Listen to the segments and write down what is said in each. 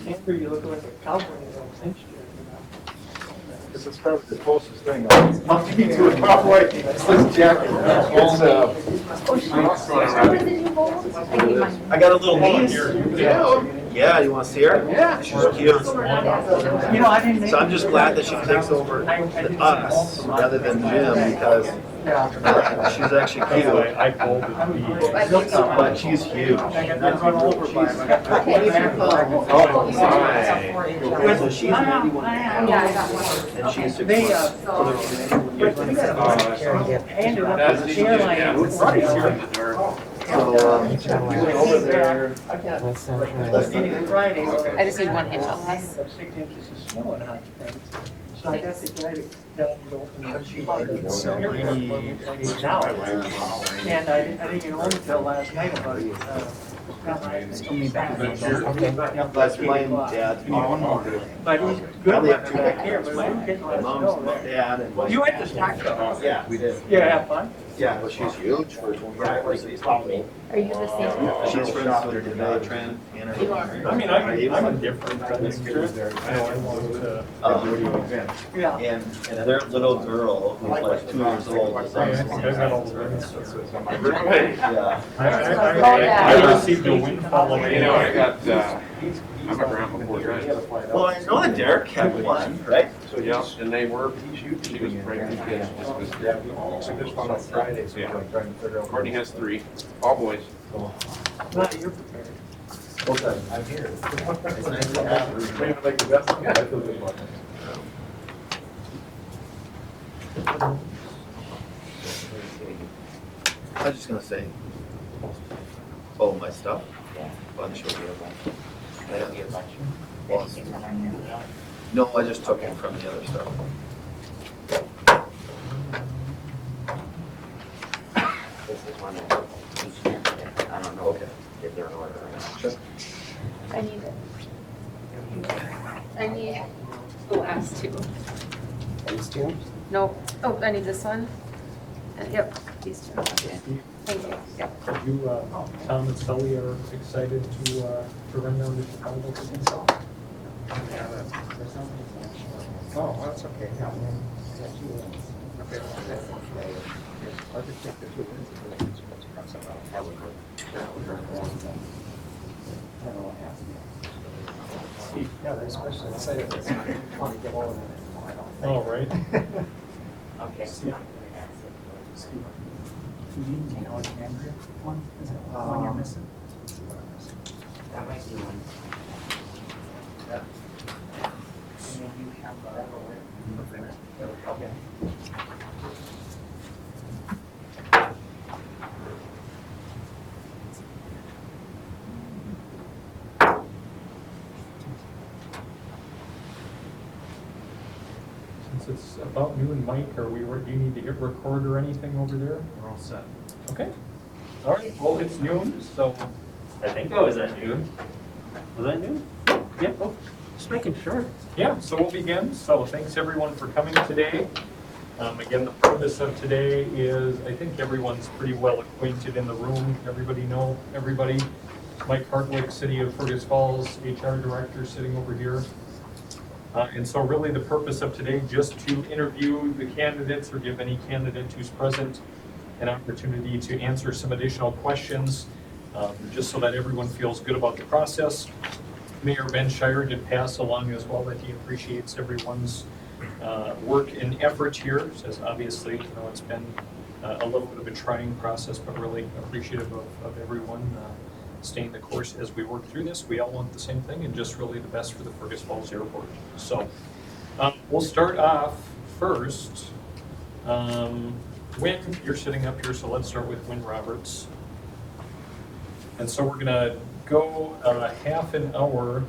Andrew, you look like a cowboy in a cinch shirt, This is probably the closest thing I'll be to a cowboy. It's this jacket. I got a little niece. Yeah, you want to see her? Yeah. She's cute. You know, I didn't. So I'm just glad that she takes over us rather than Jim because she's actually cute. I folded these. But she's huge. So she's 91 and she's 6 They, over there. Friday. I just need 1 inch of I this. had 6 inches of snow in Hot Springs. So I got the guy to tell me to open it now. And I didn't get home until last night about it. That's my dad's mom. But it was good. Back here, but we were getting My less mom's snow. dad and. You went to Taxiways? Yeah, we did. Yeah, have fun. Yeah, well, she's huge for 25 years. Are you the same? She's friends with her Tran and her. I mean, I'm indifferent. I want to. Yeah. And their little girl, who's like 2 years old, is I think I got all the rings. yeah. I received a windfall of. You know, I got, I'm a grandma before that. Well, I know that Derek had one, right? So, yeah, and they were, she was pregnant, kids, just was, So this one on Friday, so I'm trying to figure out. Courtney has 3, all boys. Well, you're prepared. Okay, I'm here. It's nice to have her. Maybe like the best. Yeah, I feel good about it. I was just gonna say, oh, my stuff? Bunch of Well, no, I just took it from the other stuff. This is one of each candidate. I don't know Okay. if they're in order or not. Sure. I need it. I need the last 2. These two? No, oh, I need this one. And yep, these 2. Okay. Thank you. Yep. Are you, Tom and Sully are excited to run down to Chicago for themselves? Oh, that's okay. Yeah, they're especially excited. Oh, right. Okay. That might be one. Okay. Since it's about noon, Mike, do you need to hit record or anything over there? We're all set. Okay. All right, well, it's noon, so. I think I was at noon. Was that noon? Yeah, oh, just making sure. Yeah, so we'll begin. So thanks everyone for coming today. Again, the purpose of today is, I think everyone's pretty well acquainted in the room. Everybody know everybody. Mike Hartwick, City of Fergus Falls, HR Director, sitting over here. And so really the purpose of today, just to interview the candidates or give any candidate who's present an opportunity to answer some additional questions, just so that everyone feels good about the process. Mayor Ben Shire did pass along as well that he appreciates everyone's work and effort here. Says obviously, it's been a little bit of a trying process, but really appreciative of everyone staying the course as we work through this. We all want the same thing and just really the best for the Fergus Falls Airport. So we'll start off first. Wynn, you're sitting up here, so let's start with Wynn Roberts. And so we're gonna go half an hour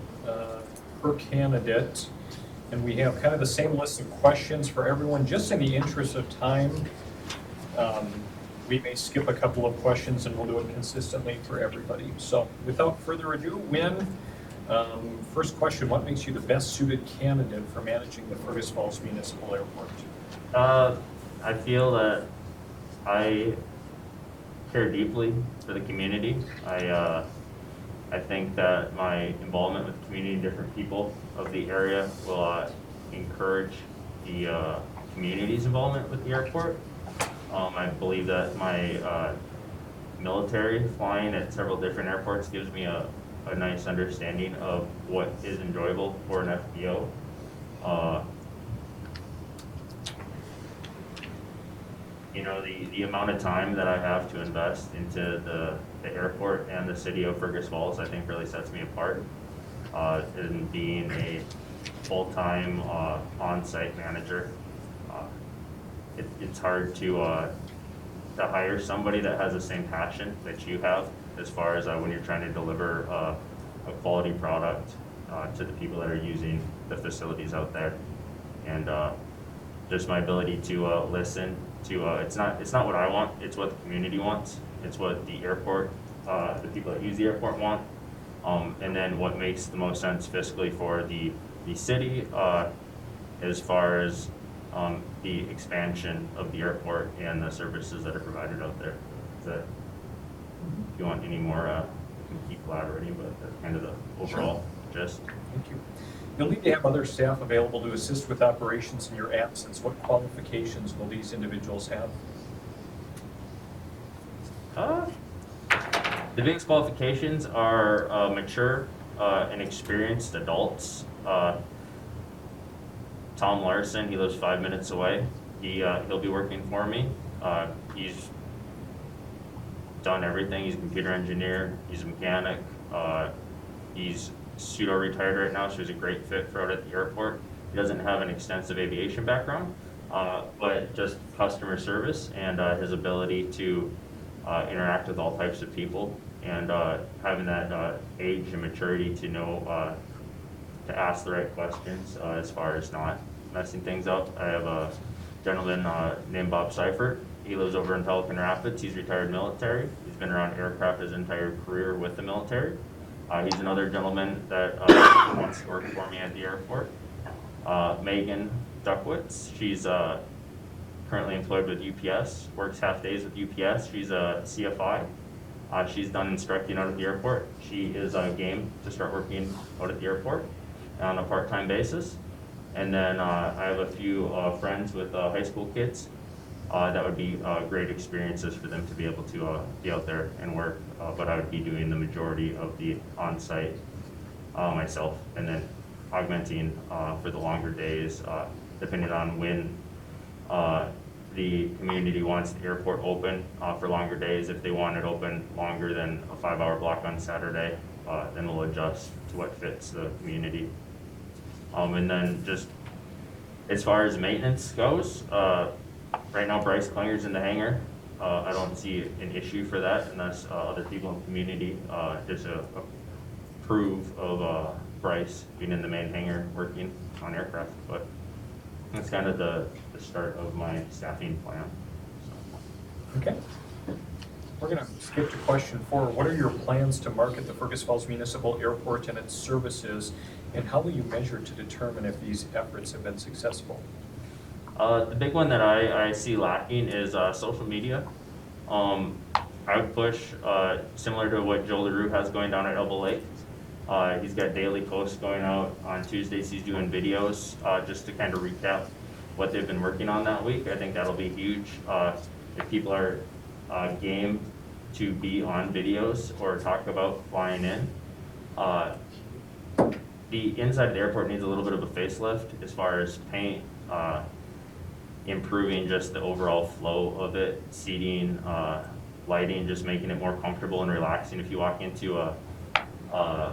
per candidate. And we have kind of the same list of questions for everyone, just in the interest of time. We may skip a couple of questions and we'll do it consistently for everybody. So without further ado, Wynn, first question, what makes you the best suited candidate for managing the Fergus Falls Municipal Airport? I feel that I care deeply for the community. I I think that my involvement with the community and different people of the area will encourage the community's involvement with the airport. I believe that my military flying at several different airports gives me a nice understanding of what is enjoyable for an FBO. You know, the amount of time that I have to invest into the airport and the city of Fergus Falls, I think really sets me apart in being a full-time on-site manager. It's hard to hire somebody that has the same passion that you have as far as when you're trying to deliver a quality product to the people that are using the facilities out there. And just my ability to listen to, it's not what I want, it's what the community wants. It's what the airport, the people that use the airport want. And then what makes the most sense fiscally for the city as far as the expansion of the airport and the services that are provided out there. So if you want any more, we can keep collaborating, but that's kind of the overall gist. Thank you. You'll need to have other staff available to assist with operations in your absence. What qualifications will these individuals have? The biggest qualifications are mature and experienced adults. Tom Larson, he lives 5 minutes away. He'll be working for me. He's done everything. He's a computer engineer. He's a mechanic. He's pseudo-retired right now, so he's a great fit for out at the airport. He doesn't have an extensive aviation background, but just customer service and his ability to interact with all types of people, and having that age and maturity to know to ask the right questions as far as not messing things up. I have a gentleman named Bob Seifert. He lives over in Pelican Rapids. He's retired military. He's been around aircraft his entire career with the military. He's another gentleman that wants to work for me at the airport. Megan Duckwitz, she's currently employed with UPS, works half days with UPS. She's a CFI. She's done instructing out at the airport. She is game to start working out at the airport on a part-time basis. And then I have a few friends with high school kids that would be great experiences for them to be able to be out there and work. But I would be doing the majority of the on-site myself, and then augmenting for the longer days, depending on when the community wants the airport open for longer days. If they want it open longer than a 5-hour block on Saturday, then we'll adjust to what fits the community. And then just as far as maintenance goes, right now Bryce Klinger's in the hangar. I don't see an issue for that unless other people in the community just approve of Bryce being in the main hangar working on aircraft. But that's kind of the start of my staffing plan. Okay. We're going to skip to question 4. What are your plans to market the Fergus Falls Municipal Airport and its services, and how will you measure to determine if these efforts have been successful? The big one that I see lacking is social media. I would push similar to what Joe LaRue has going down at Elbow Lake. He's got daily posts going out. On Tuesdays he's doing videos just to kind of recap what they've been working on that week. I think that'll be huge. If people are game to be on videos or talk about flying in. The inside of the airport needs a little bit of a facelift as far as paint, improving just the overall flow of it, seating, lighting, just making it more comfortable and relaxing. If you walk into a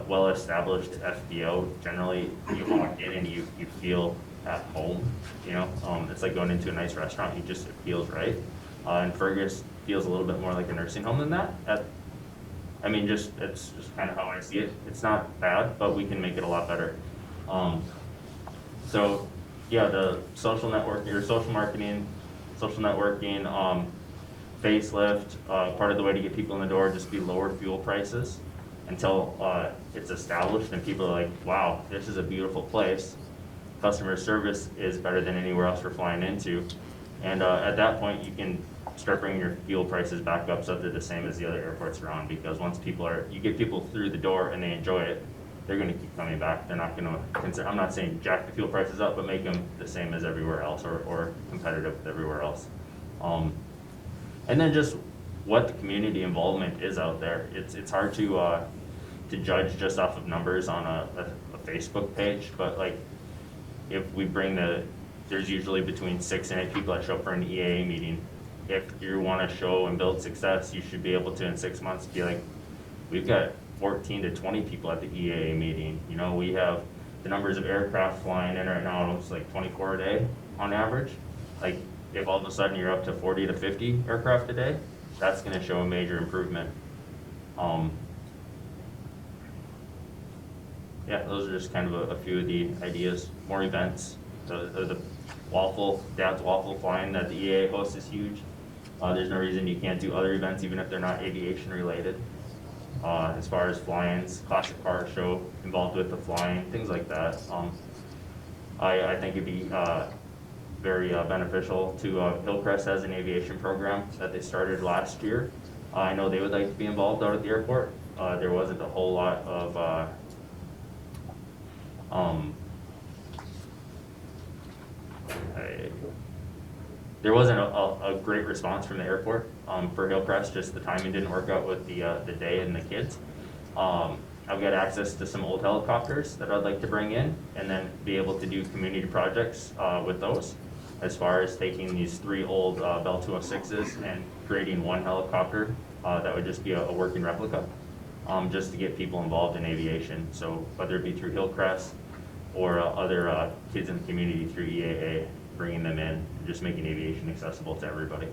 well-established FBO, generally you walk in and you feel at home, you know. It's like going into a nice restaurant, it feels right. And Fergus feels a little bit more like a nursing home than that. It's just kind of how I see it. It's not bad, but we can make it a lot better. So yeah, the social networking, or social marketing, social networking, facelift, part of the way to get people in the door just be lower fuel prices until it's established and people are like, wow, this is a beautiful place. Customer service is better than anywhere else we're flying into. And at that point, you can start bringing your fuel prices back up so they're the same as the other airports around, because once you get people through the door and they enjoy it, they're gonna keep coming back. They're not gonna consider, I'm not saying jack the fuel prices up, but make them the same as everywhere else, or competitive with everywhere else. And then just what the community involvement is out there. It's hard to judge just off of numbers on a Facebook page, but like, if we bring there's usually between 6 and 8 people that show up for an EAA meeting. If you wanna show and build success, you should be able to, in 6 months, be like, we've got 14 to 20 people at the EAA meeting. You know, we have the numbers of aircraft flying in right now, it's like 24 a day on average. Like, if all of a sudden you're up to 40 to 50 aircraft a day, that's gonna show a major improvement. Yeah, those are just kind of a few of the ideas. More events. The Dad's Waffle flying that the EAA hosts is huge. There's no reason you can't do other events, even if they're not aviation related. As far as fly-ins, classic car show involved with the flying, things like that. I think it'd be very beneficial to Hillcrest has an aviation program that they started last year. I know they would like to be involved out at the airport. There wasn't a whole lot of there wasn't a great response from the airport for Hillcrest. Just the timing didn't work out with the day and the kids. I've got access to some old helicopters that I'd like to bring in, and then be able to do community projects with those. As far as taking these 3 old Bell 206s and creating one helicopter that would just be a working replica, just to get people involved in aviation. So whether it be through Hillcrest or other kids in the community through EAA, bringing them in, just making aviation accessible to everybody.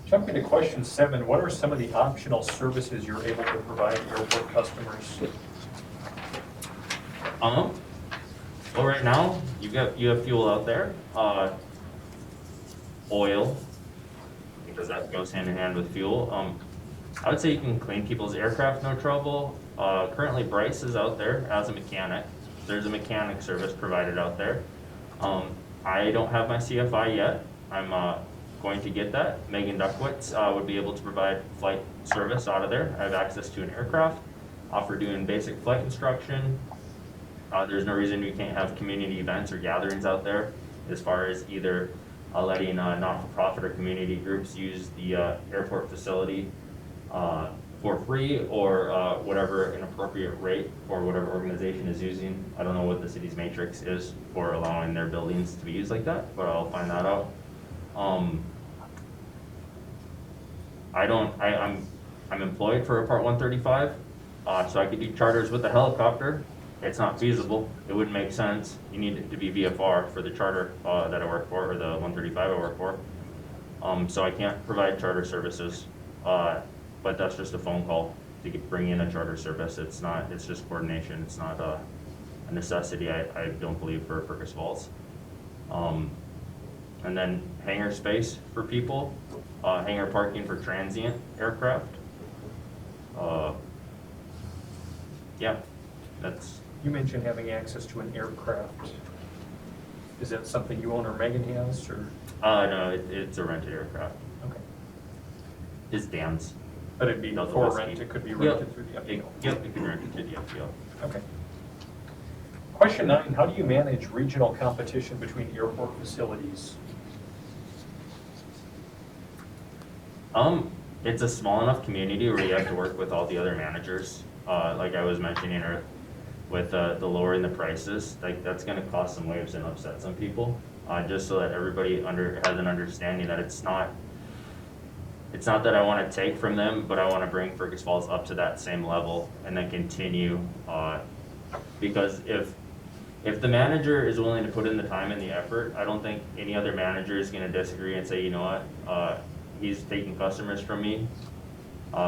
Jumping to question 7, what are some of the optional services you're able to provide airport customers? Well, right now you have fuel out there, oil, because that goes hand in hand with fuel. I would say you can clean people's aircraft, no trouble. Currently Bryce is out there as a mechanic. There's a mechanic service provided out there. I don't have my CFI yet. I'm going to get that. Megan Duckwitz would be able to provide flight service out of there. I have access to an aircraft, for doing basic flight instruction. There's no reason we can't have community events or gatherings out there, as far as either letting not-for-profit or community groups use the airport facility for free, or whatever an appropriate rate for whatever organization is using. I don't know what the city's matrix is for allowing their buildings to be used like that, but I'll find that out. I'm employed for a Part 135, so I could do charters with a helicopter. It's not feasible. It wouldn't make sense. You need it to be VFR for the charter that I work for, or the 135 I work for. So I can't provide charter services, but that's just a phone call to bring in a charter service. It's just coordination. It's not a necessity, I don't believe, for Fergus Falls. And then hangar space for people, hangar parking for transient aircraft. Yeah, that's. You mentioned having access to an aircraft. Is that something you own or Megan has, or? No, it's a rented aircraft. Okay. It's Dan's. But it'd be No, the for whiskey. rent, it could be rented through the FBO. Yep, it can rent it to the FBO. Okay. Question 9, how do you manage regional competition between airport facilities? It's a small enough community where you have to work with all the other managers. Like I was mentioning, or with the lowering the prices, like that's gonna cause some waves and upset some people. Just so that everybody has an understanding that it's not that I wanna take from them, but I wanna bring Fergus Falls up to that same level and then continue, because if the manager is willing to put in the time and the effort, I don't think any other manager is gonna disagree and say, you know what, he's taking customers from me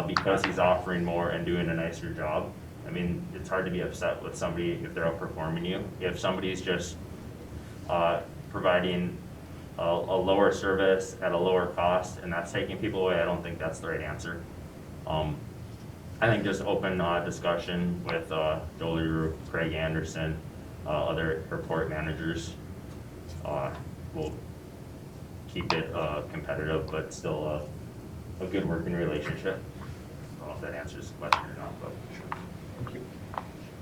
because he's offering more and doing a nicer job. I mean, it's hard to be upset with somebody if they're outperforming you. If somebody's just providing a lower service at a lower cost and that's taking people away, I don't think that's the right answer. I think just open discussion with Jolie Roop, Craig Anderson, other airport managers will keep it competitive, but still a good working relationship. I don't know if that answers the question or not, but sure. Thank you.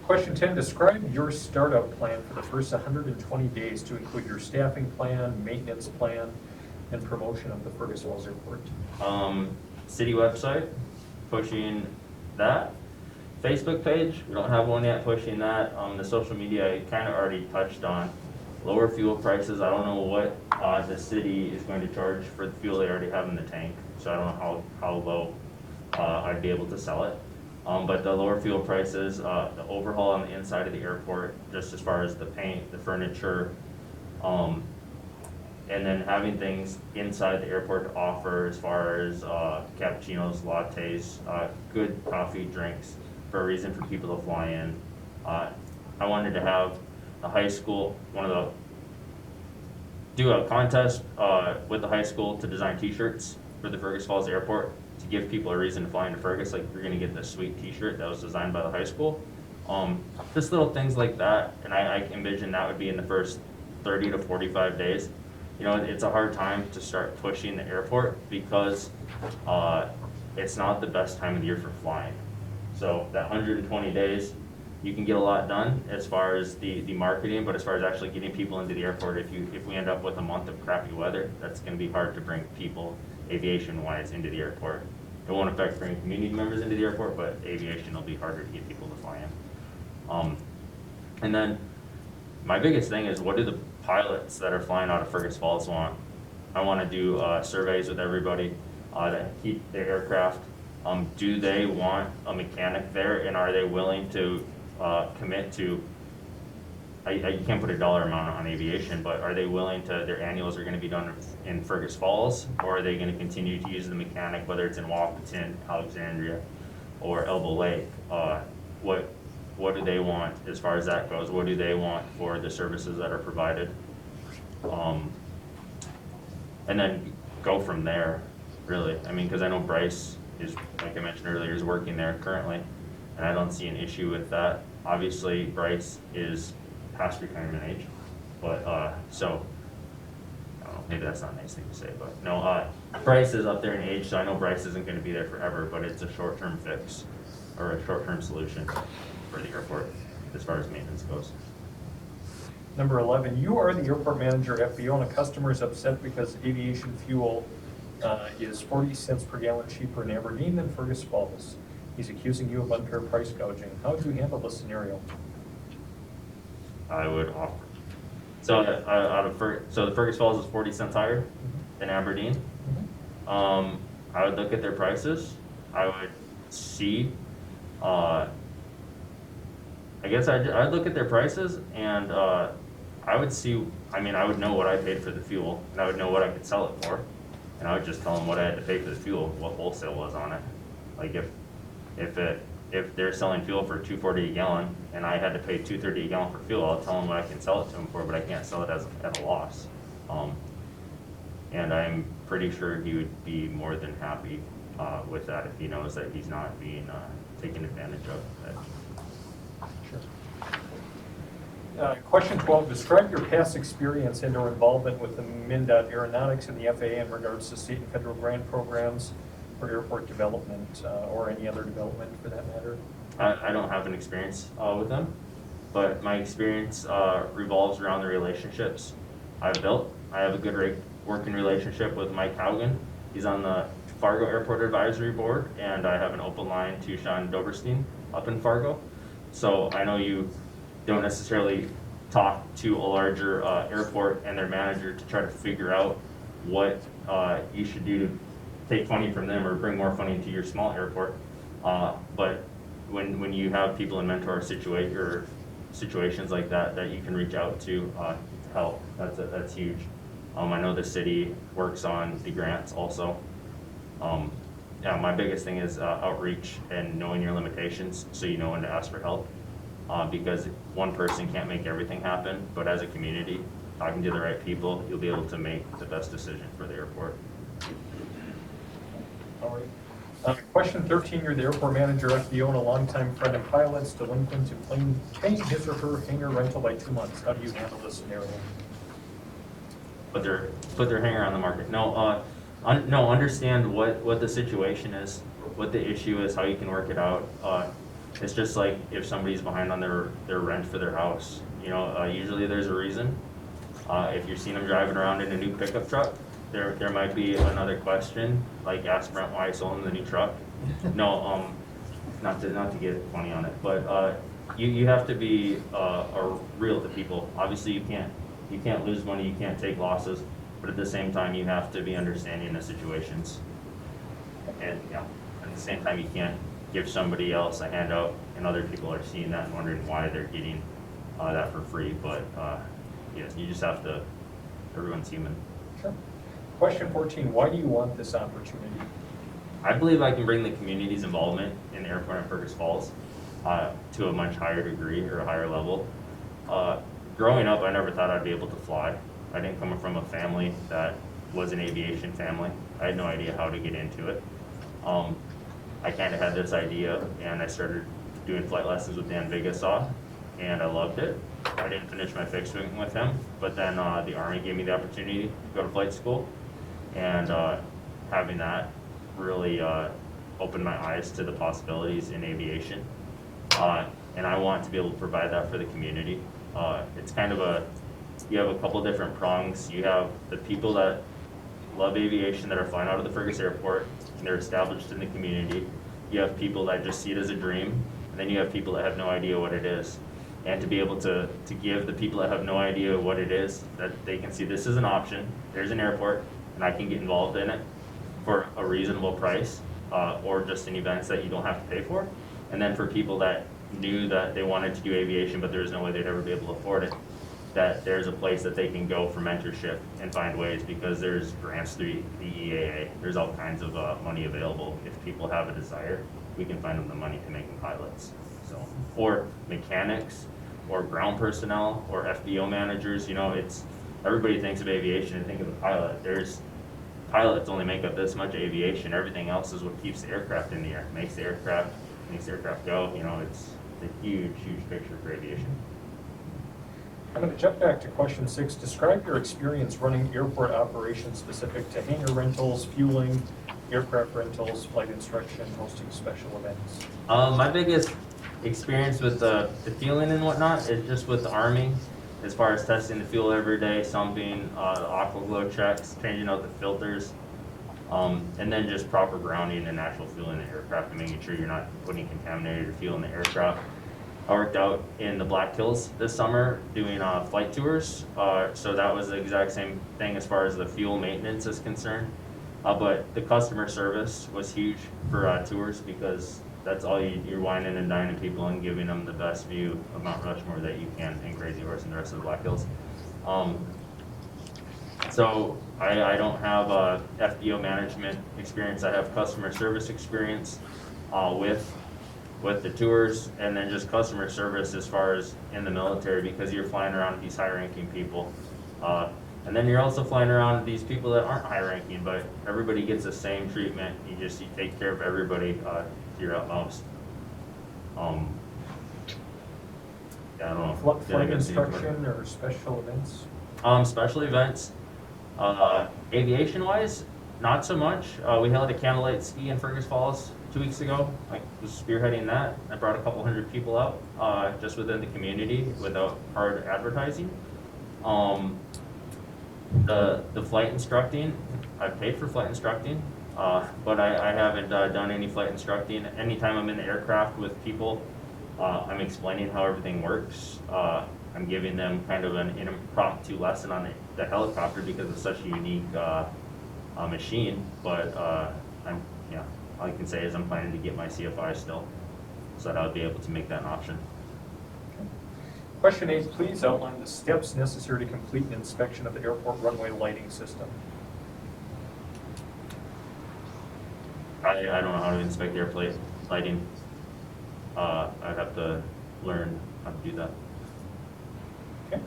Question 10, describe your startup plan for the first 120 days to include your staffing plan, maintenance plan, and promotion of the Fergus Falls Airport. City website, pushing that. Facebook page, we don't have one yet, pushing that. The social media, I kind of already touched on. Lower fuel prices, I don't know what the city is going to charge for the fuel they already have in the tank, so I don't know how low I'd be able to sell it. But the lower fuel prices, the overhaul on the inside of the airport, just as far as the paint, the furniture, and then having things inside the airport to offer as far as cappuccinos, lattes, good coffee, drinks for a reason for people to fly in. I wanted to have the high school, do a contest with the high school to design t-shirts for the Fergus Falls Airport to give people a reason to fly into Fergus. Like, you're gonna get this sweet t-shirt that was designed by the high school. Just little things like that, and I envision that would be in the first 30 to 45 days. You know, it's a hard time to start pushing the airport because it's not the best time of the year for flying. So that 120 days, you can get a lot done as far as the marketing, but as far as actually getting people into the airport, if we end up with a month of crappy weather, that's gonna be hard to bring people aviation-wise into the airport. It won't affect bringing community members into the airport, but aviation will be harder to get people to fly in. And then my biggest thing is, what do the pilots that are flying out of Fergus Falls want? I want to do surveys with everybody to keep their aircraft. Do they want a mechanic there, and are they willing to commit to, you can't put a dollar amount on aviation, but are they willing to, their annuals are going to be done in Fergus Falls, or are they going to continue to use the mechanic, whether it's in Wapaton, Alexandria, or Elbow Lake? What do they want as far as that goes? What do they want for the services that are provided? And then go from there, really. I mean, because I know Bryce is, like I mentioned earlier, is working there currently, and I don't see an issue with that. Obviously, Bryce is past retirement age, but so I don't know, maybe that's not a nice thing to say, but no, Bryce is up there in age, so I know Bryce isn't going to be there forever, but it's a short-term fix or a short-term solution for the airport as far as maintenance goes. Number 11, you are the airport manager at FBO, and a customer is upset because aviation fuel is 40 cents per gallon cheaper in Aberdeen than Fergus Falls. He's accusing you of unfair price gouging. How would you handle this scenario? I would offer. So so the Fergus Falls is 40 cents higher than Aberdeen. I would look at their prices. I would see. I guess I'd look at their prices, and I would see. I mean, I would know what I paid for the fuel, and I would know what I could sell it for, and I would just tell them what I had to pay for the fuel, what wholesale was on it. Like if they're selling fuel for $2.40 a gallon, and I had to pay $2.30 a gallon for fuel, I'll tell them what I can sell it to them for, but I can't sell it at a loss. And I'm pretty sure he would be more than happy with that if he knows that he's not being taken advantage of. Sure. Question 12, describe your past experience and or involvement with the Mndot Aeronautics and the FAA in regards to state and federal grant programs for airport development or any other development for that matter. I don't have an experience with them, but my experience revolves around the relationships I've built. I have a good working relationship with Mike Haugen. He's on the Fargo Airport Advisory Board, and I have an open line to Sean Doberstein up in Fargo. So I know you don't necessarily talk to a larger airport and their manager to try to figure out what you should do to take funding from them or bring more funding to your small airport. But when you have people in mentor situations like that you can reach out to help, that's huge. I know the city works on the grants also. Yeah, my biggest thing is outreach and knowing your limitations so you know when to ask for help. Because one person can't make everything happen, but as a community, talking to the right people, you'll be able to make the best decision for the airport. All right. Question 13, you're the airport manager at FBO and a longtime friend of pilots, delinquent in paying his or her hangar rental by 2 months. How do you handle this scenario? put their hanger on the market. No, no, understand what the situation is, what the issue is, how you can work it out. It's just like if somebody's behind on their rent for their house, you know, usually there's a reason. If you're seeing them driving around in a new pickup truck, there might be another question, like ask Brent why I sold him the new truck. No, not to get funny on it, but you have to be real to people. Obviously, you can't lose money, you can't take losses, but at the same time, you have to be understanding of situations. And yeah, at the same time, you can't give somebody else a handout, and other people are seeing that and wondering why they're getting that for free. But yes, you just have to. Everyone's human. Sure. Question 14, why do you want this opportunity? I believe I can bring the community's involvement in the airport in Fergus Falls to a much higher degree or a higher level. Growing up, I never thought I'd be able to fly. I didn't come from a family that was an aviation family. I had no idea how to get into it. I kind of had this idea, and I started doing flight lessons with Dan Vigasaw, and I loved it. I didn't finish my fixed wing with him, but then the Army gave me the opportunity to go to flight school, and having that really opened my eyes to the possibilities in aviation. And I want to be able to provide that for the community. It's kind of you have a couple different prongs. You have the people that love aviation that are flying out of the Fergus Airport, and they're established in the community. You have people that just see it as a dream, and then you have people that have no idea what it is. And to be able to give the people that have no idea what it is, that they can see this is an option, there's an airport, and I can get involved in it for a reasonable price, or just in events that you don't have to pay for. And then for people that knew that they wanted to do aviation, but there's no way they'd ever be able to afford it, that there's a place that they can go for mentorship and find ways, because there's grants through the EAA. There's all kinds of money available. If people have a desire, we can find them the money to make them pilots. So, or mechanics, or ground personnel, or FBO managers. You know, everybody thinks of aviation and think of a pilot. Pilots only make up this much aviation. Everything else is what keeps the aircraft in the air, makes the aircraft go. You know, it's a huge picture for aviation. I'm going to jump back to question 6. Describe your experience running airport operations specific to hangar rentals, fueling, aircraft rentals, flight instruction, hosting special events. My biggest experience with the fueling and whatnot is just with the Army, as far as testing the fuel every day, sumping, the aqua glow checks, changing out the filters, and then just proper grounding and natural fuel in the aircraft and making sure you're not putting contaminated fuel in the aircraft. I worked out in the Black Hills this summer doing flight tours, so that was the exact same thing as far as the fuel maintenance is concerned. But the customer service was huge for tours, because that's all you're whining and dining people and giving them the best view of Mount Rushmore that you can, and Crazy Horse and the rest of the Black Hills. So I don't have FBO management experience. I have customer service experience with the tours, and then just customer service as far as in the military, because you're flying around these high-ranking people. And then you're also flying around these people that aren't high-ranking, but everybody gets the same treatment. You take care of everybody to your utmost. Yeah, I don't know. Flight instruction or special events? Special events. Aviation-wise, not so much. We held a candlelight ski in Fergus Falls 2 weeks ago. I was spearheading that. I brought a couple hundred people out just within the community without hard advertising. The flight instructing, I paid for flight instructing, but I haven't done any flight instructing. Anytime I'm in the aircraft with people, I'm explaining how everything works. I'm giving them kind of an impromptu lesson on the helicopter, because it's such a unique machine. But all I can say is I'm planning to get my CFI still, so that I'll be able to make that an option. Question 8, please outline the steps necessary to complete an inspection of the airport runway lighting system. I don't know how to inspect airplane lighting. I'd have to learn how to do that. Okay.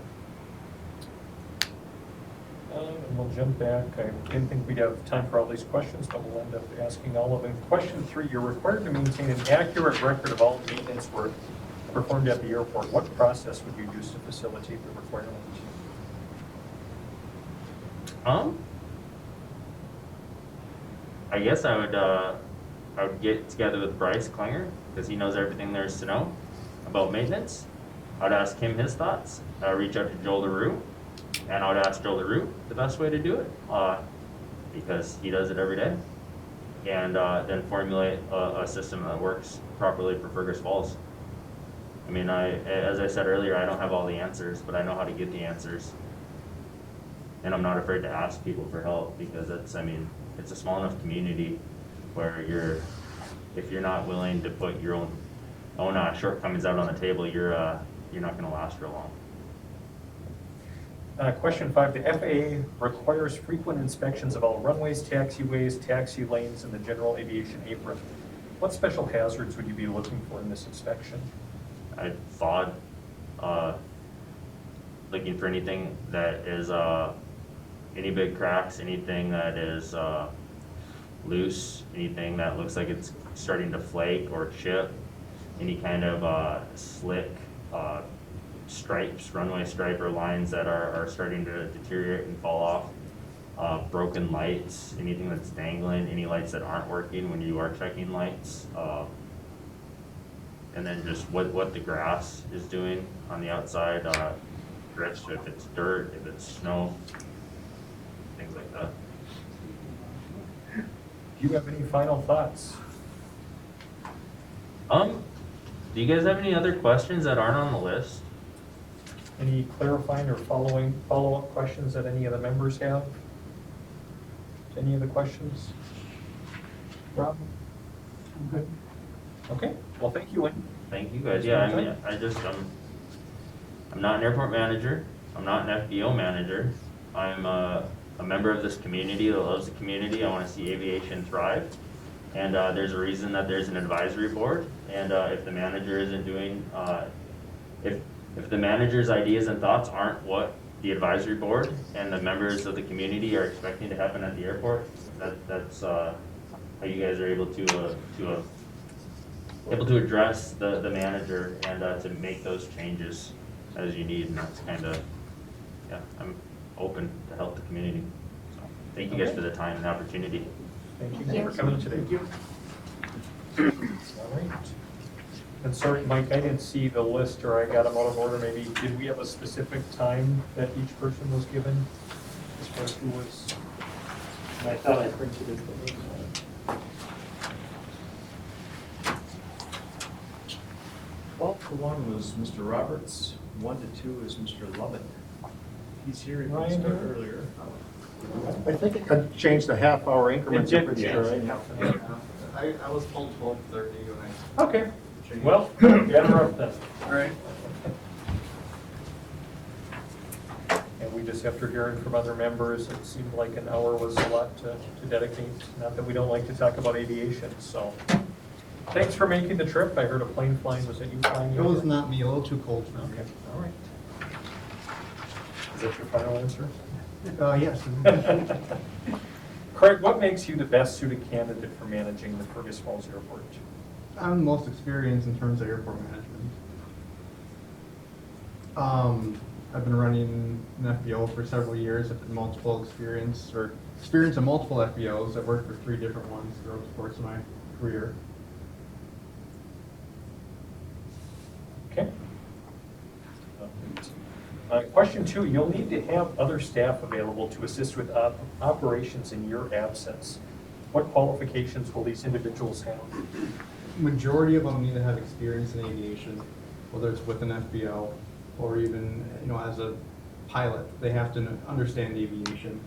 And we'll jump back. I didn't think we'd have time for all these questions, but we'll end up asking all of them. Question 3, you're required to maintain an accurate record of all maintenance work performed at the airport. What process would you use to facilitate the requirement? I guess I would get together with Bryce Klinger, because he knows everything there is to know about maintenance. I'd ask him his thoughts. I'd reach out to Joel LaRue, and I would ask Joel LaRue the best way to do it, because he does it every day. And then formulate a system that works properly for Fergus Falls. I mean, as I said earlier, I don't have all the answers, but I know how to get the answers. And I'm not afraid to ask people for help, because it's a small enough community where if you're not willing to put your own shortcomings out on the table, you're not gonna last real long. Question 5, the FAA requires frequent inspections of all runways, taxiways, taxi lanes, and the general aviation apron. What special hazards would you be looking for in this inspection? I thought, looking for anything that is, any big cracks, anything that is loose, anything that looks like it's starting to flake or chip, any kind of slick stripes, runway stripe or lines that are starting to deteriorate and fall off, broken lights, anything that's dangling, any lights that aren't working when you are checking lights, and then just what the grass is doing on the outside, drifts, if it's dirt, if it's snow, things like that. Do you have any final thoughts? Do you guys have any other questions that aren't on the list? Any clarifying or follow-up questions that any of the members have? Any of the questions? Rob? I'm good. Okay, well, thank you, Wayne. Thank you guys. Yeah, I mean, I'm not an airport manager. I'm not an FBO manager. I'm a member of this community that loves the community. I want to see aviation thrive. And there's a reason that there's an advisory board. And if the manager isn't doing, if the manager's ideas and thoughts aren't what the advisory board and the members of the community are expecting to happen at the airport, that's how you guys are able to address the manager and to make those changes as you need. And that's kind of, yeah, I'm open to help the community. So thank you guys for the time and the opportunity. Thank you for coming today. All right. And sorry, Mike, I didn't see the list, or I got them out of order. Maybe, did we have a specific time that each person was given? As far as who was? And I thought I printed it. But 12 to 1 was Mr. Roberts, 1 to 2 is Mr. Lovett. He's here, he Ryan start here? earlier. I think it could change the half-hour increments. It did pretty change. sure, right? I was told 12:30 when I. Okay, well, get her up then. All right. And we just, after hearing from other members, it seemed like an hour was a lot to dedicate. Not that we don't like to talk about aviation, so. Thanks for making the trip. I heard a plane flying. Was it you flying? It was not me, a little too cold for me. Okay, all right. Is that your final answer? Yes. Craig, what makes you the best suited candidate for managing the Fergus Falls Airport? I'm the most experienced in terms of airport management. I've been running an FBO for several years. I've had multiple experience in multiple FBOs. I've worked for 3 different ones throughout the course of my career. Okay. Question 2, you'll need to have other staff available to assist with operations in your absence. What qualifications will these individuals have? Majority of them need to have experience in aviation, whether it's with an FBO or even, as a pilot. They have to understand aviation.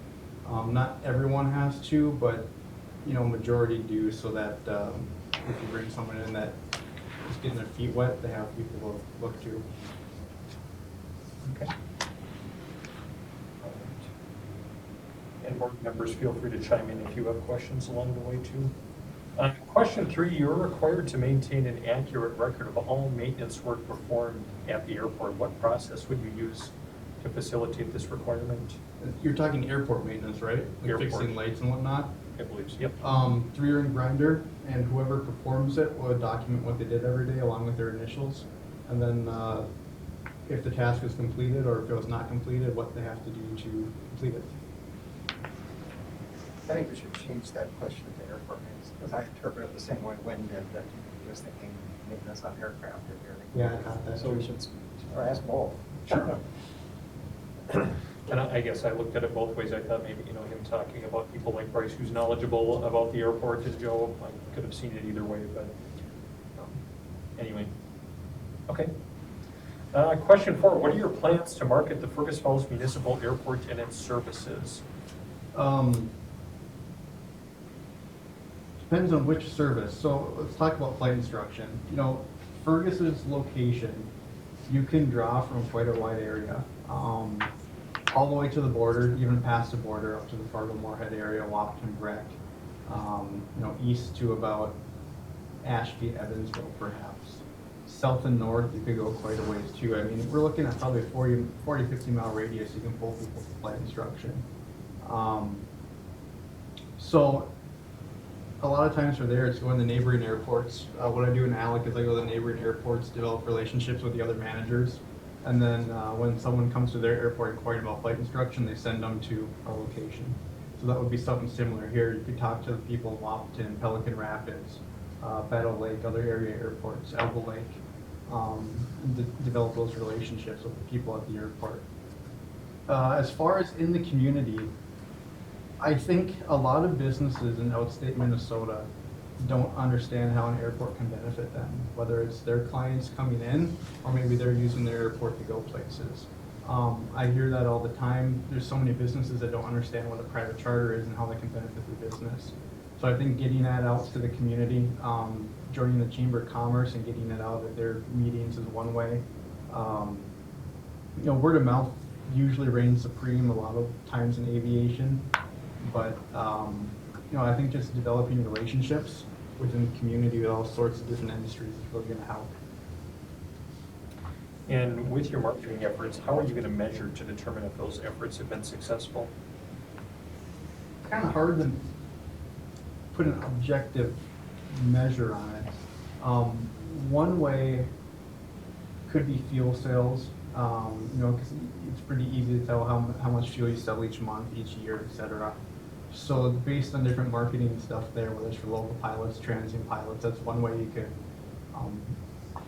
Not everyone has to, but, majority do, so that if you bring someone in that is getting their feet wet, they have people to look to. Okay. And board members, feel free to chime in if you have questions along the way too. Question 3, you're required to maintain an accurate record of all maintenance work performed at the airport. What process would you use to facilitate this requirement? You're talking airport maintenance, right? Like Airport. fixing lights and whatnot? I believe so. Yep. 3-ring grinder, and whoever performs it will document what they did every day along with their initials. And then if the task is completed or if it was not completed, what they have to do to complete it. I think we should change that question to airport maintenance, because I interpret it the same way Wynn did, that he was thinking maintenance on aircraft or Yeah, I got that. So we should, or ask both. And I guess I looked at it both ways. I thought maybe, him talking about people like Bryce who's knowledgeable about the airport and Joe, I could have seen it either way, but anyway. Okay. Question 4, what are your plans to market the Fergus Falls Municipal Airport and its services? Depends on which service. So let's talk about flight instruction. Fergus's location, you can draw from quite a wide area. All the way to the border, even past the border, up to the Fargo-Moorhead area, Wapton, Breck, east to about Ashby, Evansville, perhaps. South and north, you could go quite a ways too. I mean, we're looking at probably a 40, 50 mile radius you can pull people for flight instruction. So a lot of times for there, it's going to neighboring airports. What I do in ALEC is I go to the neighboring airports, develop relationships with the other managers, and then when someone comes to their airport inquiring about flight instruction, they send them to our location. So that would be something similar here. You could talk to the people in Wapton, Pelican Rapids, Battle Lake, other area airports, Elbow Lake, develop those relationships with the people at the airport. As far as in the community, I think a lot of businesses in outstate Minnesota don't understand how an airport can benefit them, whether it's their clients coming in or maybe they're using their airport to go places. I hear that all the time. There's so many businesses that don't understand what a private charter is and how they can benefit their business. So I think getting that out to the community, joining the Chamber of Commerce and getting that out at their meetings is one way. Word of mouth usually reigns supreme a lot of times in aviation, but I think just developing relationships within the community with all sorts of different industries is really going to help. And with your marketing efforts, how are you going to measure to determine if those efforts have been successful? It's kind of hard to put an objective measure on it. One way could be fuel sales, because it's pretty easy to tell how much fuel you sell each month, each year, etc. So based on different marketing stuff there, whether it's for local pilots, transient pilots, that's one way you could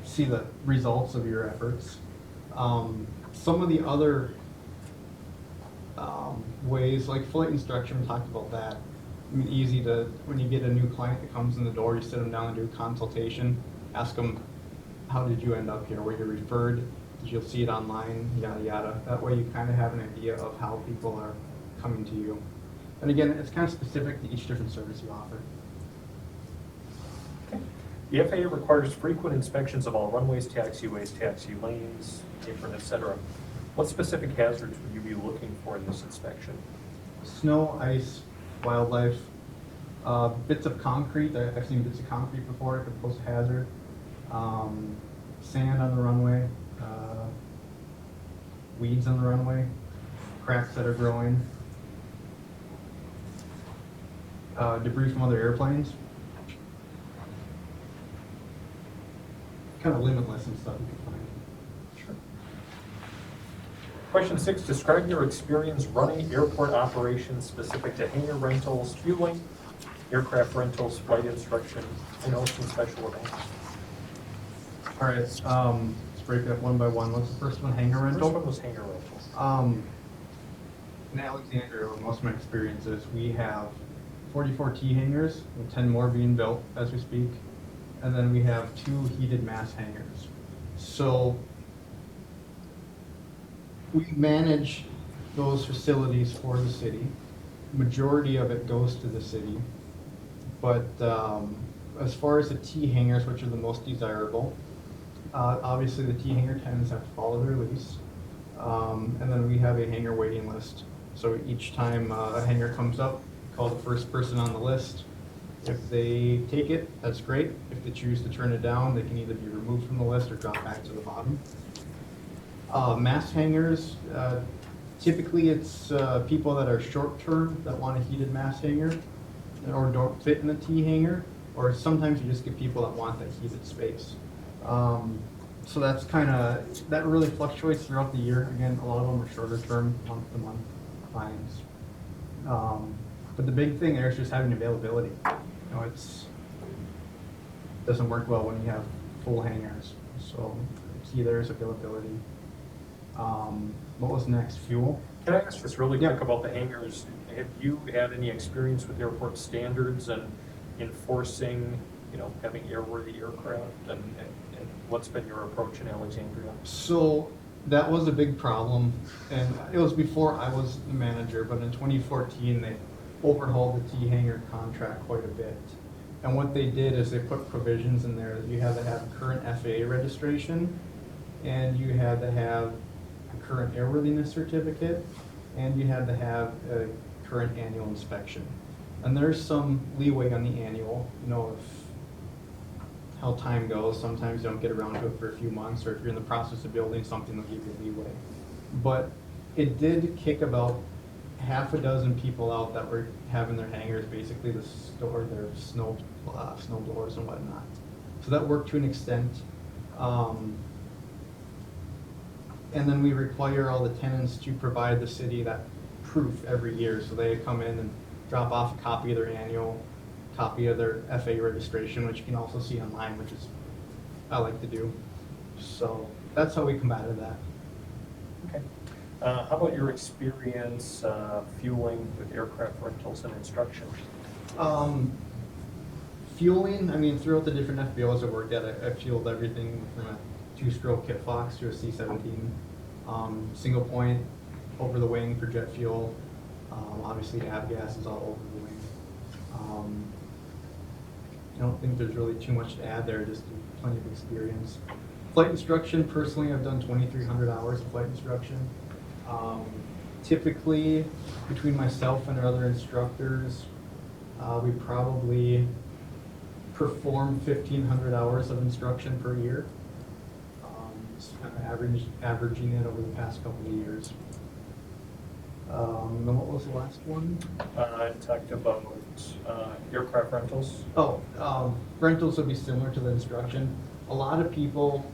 see the results of your efforts. Some of the other ways, like flight instruction, we talked about that. I mean, easy to, when you get a new client that comes in the door, you sit them down and do a consultation, ask them, how did you end up here? Were you referred? Did you see it online? Yada, yada. That way you kind of have an idea of how people are coming to you. And again, it's kind of specific to each different service you offer. The FAA requires frequent inspections of all runways, taxiways, taxi lanes, apron, etc. What specific hazards would you be looking for in this inspection? Snow, ice, wildlife, bits of concrete. I've seen bits of concrete before. It could pose a hazard. Sand on the runway, weeds on the runway, cracks that are growing, debris from other airplanes. Kind of limitless and stuff you can find. Sure. Question 6, describe your experience running airport operations specific to hangar rentals, fueling, aircraft rentals, flight instruction, and also special events. All right, let's break it up one by one. What's the first one? Hangar rental? First one was hangar rentals. In Alexandria, where most of my experience is, we have 44 T hangars, with 10 more being built as we speak. And then we have 2 heated mass hangars. So we manage those facilities for the city. Majority of it goes to the city. But as far as the T hangars, which are the most desirable, obviously the T hangar tenants have to follow their lease. And then we have a hangar waiting list. So each time a hangar comes up, call the first person on the list. If they take it, that's great. If they choose to turn it down, they can either be removed from the list or drop back to the bottom. Mass hangars, typically it's people that are short-term that want a heated mass hangar or don't fit in the T hangar, or sometimes you just get people that want that heated space. So that's that really fluctuates throughout the year. Again, a lot of them are shorter term, month-to-month clients. But the big thing there is just having availability. You know, doesn't work well when you have full hangars. So key there is availability. What was next? Fuel? Can I ask just really Yeah. quick about the hangars? Have you had any experience with airport standards and enforcing, having airworthy aircraft? And what's been your approach in Alexandria? So that was a big problem, and it was before I was the manager, but in 2014, they overhauled the T hangar contract quite a bit. And what they did is they put provisions in there that you had to have current FAA registration, and you had to have a current airworthiness certificate, and you had to have a current annual inspection. And there's some leeway on the annual, if how time goes, sometimes you don't get around to it for a few months, or if you're in the process of building something, they'll give you leeway. But it did kick about half a dozen people out that were having their hangars basically to store their snow blowers and whatnot. So that worked to an extent. And then we require all the tenants to provide the city that proof every year. So they come in and drop off a copy of their annual, copy of their FAA registration, which you can also see online, which is I like to do. So that's how we combated that. Okay. How about your experience fueling with aircraft rentals and instruction? Fueling, throughout the different FBOs I worked at, I fueled everything from a two-stroke kit fox to a C-17. Single point, over the wing for jet fuel. Obviously avgas is all over the wing. I don't think there's really too much to add there, just plenty of experience. Flight instruction, personally, I've done 2,300 hours of flight instruction. Typically, between myself and our other instructors, we probably perform 1,500 hours of instruction per year. Just kind of averaging it over the past couple of years. Then what was the last one? I talked about aircraft rentals. Rentals would be similar to the instruction. A lot of people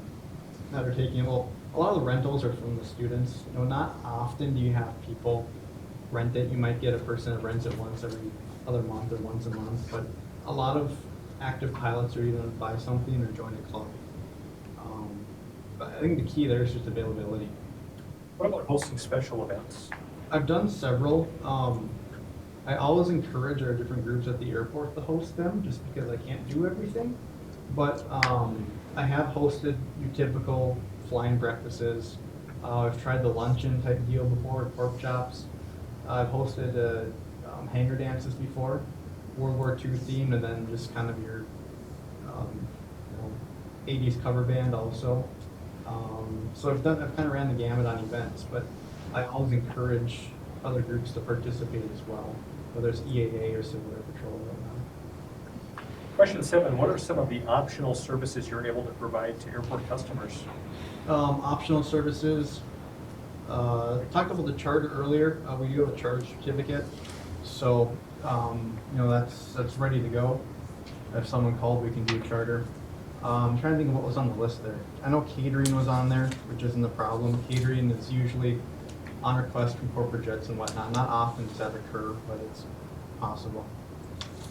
that are taking, a lot of the rentals are from the students. Not often do you have people rent it. You might get a person that rents it once every other month or once a month, but a lot of active pilots are either going to buy something or join a club. But I think the key there is just availability. What about hosting special events? I've done several. I always encourage our different groups at the airport to host them, just because I can't do everything. But I have hosted your typical flying breakfasts. I've tried the luncheon type deal before, pork chops. I've hosted hangar dances before, World War II themed, and then just kind of your 80s cover band also. So I've kind of ran the gamut on events, but I always encourage other groups to participate as well, whether it's EAA or Civil Air Patrol or whatnot. Question 7, what are some of the optional services you're able to provide to airport customers? Optional services, talked about the charter earlier. We do have a charter certificate, so that's ready to go. If someone called, we can do a charter. I'm trying to think of what was on the list there. I know catering was on there, which isn't a problem. Catering is usually on request from corporate jets and whatnot. Not often does that occur, but it's possible.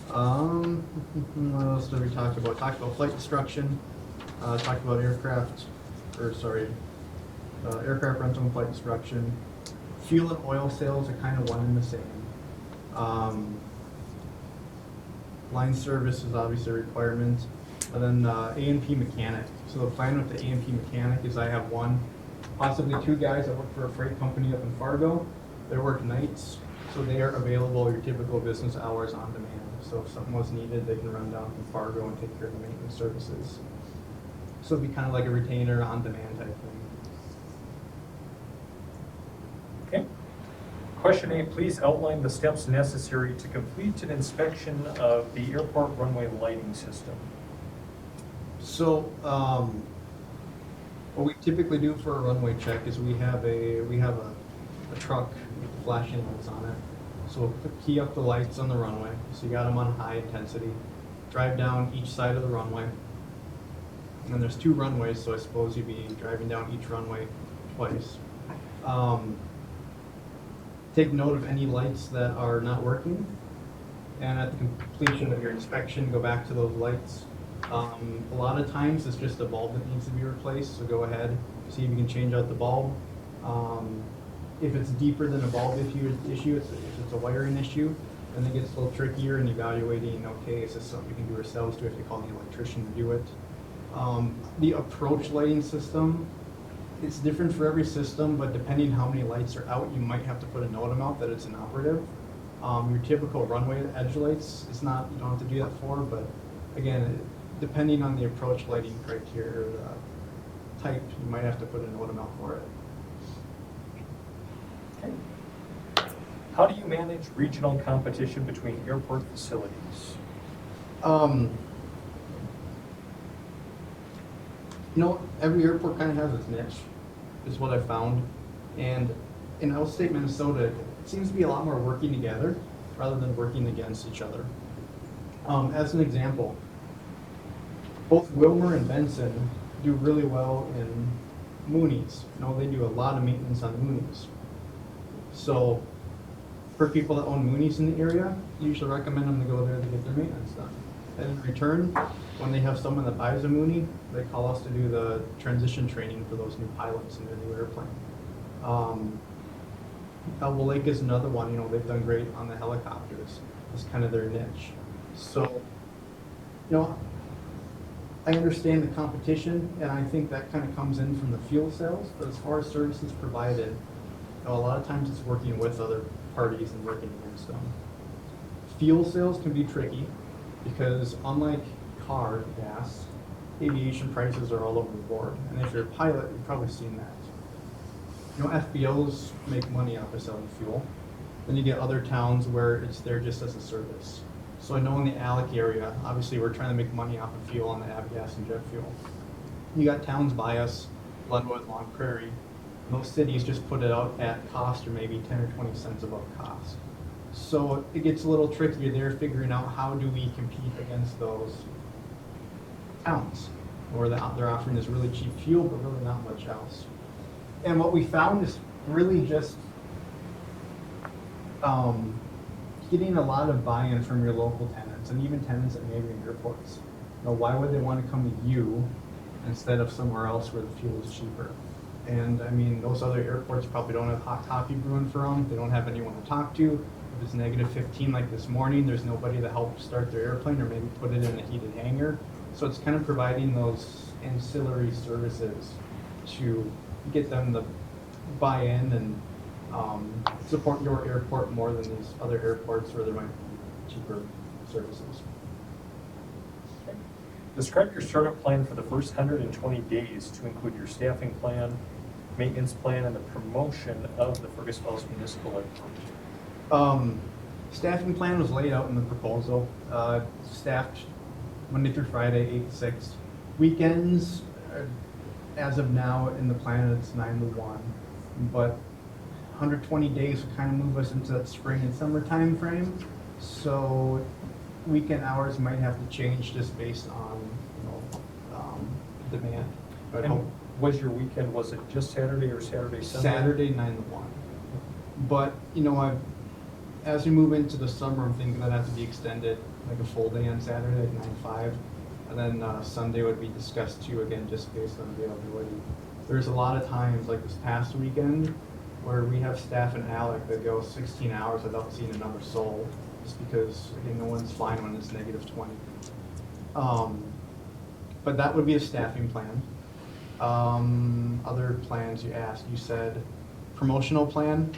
What else did we talk about? Talked about flight instruction. Talked about aircraft rental and flight instruction. Fuel and oil sales are kind of one and the same. Line service is obviously a requirement. And then A&P mechanic. So the plan with the A&P mechanic is I have one, possibly two guys that work for a freight company up in Fargo. They work nights, so they are available your typical business hours on demand. So if something was needed, they can run down from Fargo and take care of the maintenance services. So it'd be kind of like a retainer on demand type thing. Okay. Question 8, please outline the steps necessary to complete an inspection of the airport runway lighting system. So, what we typically do for a runway check is we have a truck with flashing lights on it. So we'll key up the lights on the runway. So you got them on high intensity. Drive down each side of the runway. And then there's 2 runways, so I suppose you'd be driving down each runway twice. Take note of any lights that are not working. and at the completion of your inspection, go back to those lights. A lot of times it's just a bulb that needs to be replaced, so go ahead, see if you can change out the bulb. If it's deeper than a bulb issue, if it's a wiring issue, then it gets a little trickier in evaluating, okay, is this something we can do ourselves? Do we have to call the electrician to do it? The approach lighting system, it's different for every system, but depending how many lights are out, you might have to put a note out that it's inoperative. Your typical runway edge lights, it's not, you don't have to do that for, but again, depending on the approach lighting criteria or the type, you might have to put a note out for it. How do you manage regional competition between airport facilities? Every airport kind of has its niche, is what I found. And in outstate Minnesota, it seems to be a lot more working together rather than working against each other. As an example, both Wilmer and Benson do really well in Moonies. They do a lot of maintenance on Moonies. So for people that own Moonies in the area, you usually recommend them to go there to get their maintenance done. And in return, when they have someone that buys a Mooney, they call us to do the transition training for those new pilots in their new airplane. Elbow Lake is another one. They've done great on the helicopters. It's kind of their niche. So, I understand the competition, and I think that kind of comes in from the fuel sales. But as far as services provided, a lot of times it's working with other parties and working against them. Fuel sales can be tricky because unlike car gas, aviation prices are all over the board. And if you're a pilot, you've probably seen that. FBOs make money off of selling fuel. Then you get other towns where it's there just as a service. So I know in the ALEC area, obviously we're trying to make money off of fuel on the avgas and jet fuel. You got towns by us, Glenwood, Long Prairie. Most cities just put it out at cost or maybe 10 or 20 cents above cost. So it gets a little trickier there figuring out how do we compete against those towns where they're offering this really cheap fuel but really not much else. And what we found is really just getting a lot of buy-in from your local tenants and even tenants at neighboring airports. Why would they want to come to you instead of somewhere else where the fuel is cheaper? And I mean, those other airports probably don't have hot coffee brewing for them. They don't have anyone to talk to. If it's negative 15 like this morning, there's nobody to help start their airplane or maybe put it in a heated hangar. So it's kind of providing those ancillary services to get them to buy in and support your airport more than these other airports where there might be cheaper services. Describe your startup plan for the first 120 days to include your staffing plan, maintenance plan, and the promotion of the Fergus Falls Municipal Airport. Staffing plan was laid out in the proposal. Staffed Monday through Friday, 8 to 6. Weekends, as of now in the plan, it's 9 to 1. But 120 days will kind of move us into that spring and summer time frame. So weekend hours might have to change just based on demand. But And was your weekend, was it just Saturday or Saturday, Sunday? Saturday 9 to 1. But as we move into the summer, I'm thinking that have to be extended, like a full day on Saturday, like 9 to 5. And then Sunday would be discussed too, again, just based on availability. There's a lot of times, like this past weekend, where we have staff in ALEC that go 16 hours without seeing another soul, just because, again, no one's flying when it's negative 20. But that would be a staffing plan. Other plans you asked, you said promotional plan.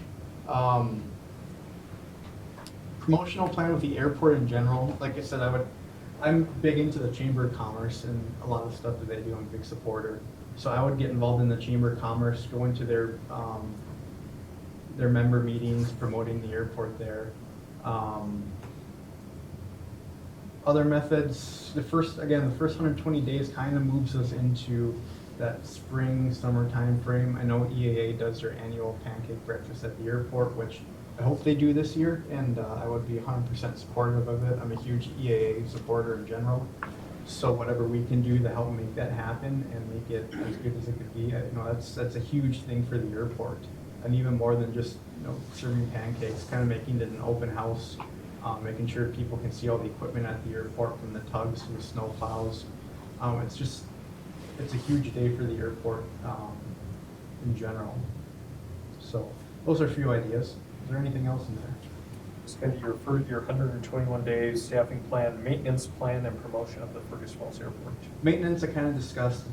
Promotional plan with the airport in general, like I said, I'm big into the Chamber of Commerce and a lot of stuff that they do. I'm a big supporter. So I would get involved in the Chamber of Commerce, go into their member meetings, promoting the airport there. Other methods, the first 120 days kind of moves us into that spring, summer time frame. I know EAA does their annual pancake breakfast at the airport, which I hope they do this year, and I would be 100% supportive of it. I'm a huge EAA supporter in general. So whatever we can do to help make that happen and make it as good as it could be, that's a huge thing for the airport. And even more than just serving pancakes, kind of making it an open house making sure people can see all the equipment at the airport, from the tugs to the snow plows. It's a huge day for the airport in general. So those are a few ideas. Is there anything else in there? It's kind of your 121 days staffing plan, maintenance plan, and promotion of the Fergus Falls Airport. Maintenance, I kind of discussed.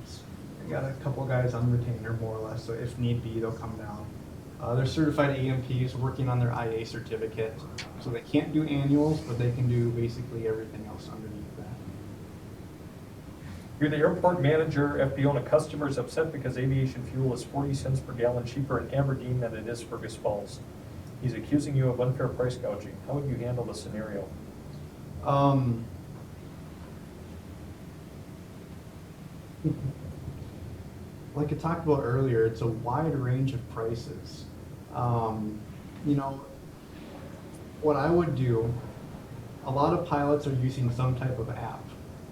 I got a couple of guys on retainer, more or less, so if need be, they'll come down. They're certified AMPs working on their IA certificate, so they can't do annuals, but they can do basically everything else underneath that. You're the airport manager, FBO, and a customer is upset because aviation fuel is 40 cents per gallon cheaper in Aberdeen than it is Fergus Falls. He's accusing you of unfair price gouging. How would you handle the scenario? Like I talked about earlier, it's a wide range of prices. You know, what I would do, a lot of pilots are using some type of app,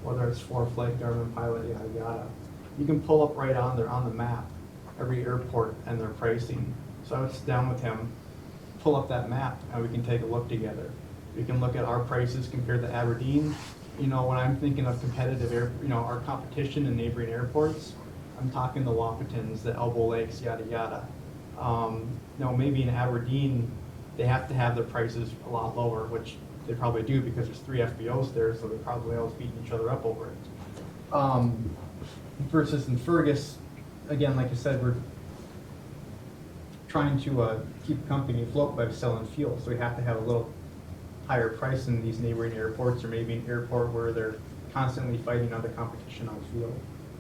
whether it's ForeFlight, Garmin Pilot, yada yada. You can pull up right on there on the map every airport and their pricing. So I would sit down with him, pull up that map, and we can take a look together. We can look at our prices compared to Aberdeen. You know, when I'm thinking of competitive our competition in neighboring airports, I'm talking the Wahpetons, the Elbow Lakes, yada yada. Maybe in Aberdeen, they have to have their prices a lot lower, which they probably do because there's 3 FBOs there, so they're probably always beating each other up over it. Versus in Fergus, again, like I said, we're trying to keep the company afloat by selling fuel, so we have to have a little higher price in these neighboring airports, or maybe an airport where they're constantly fighting other competition on fuel.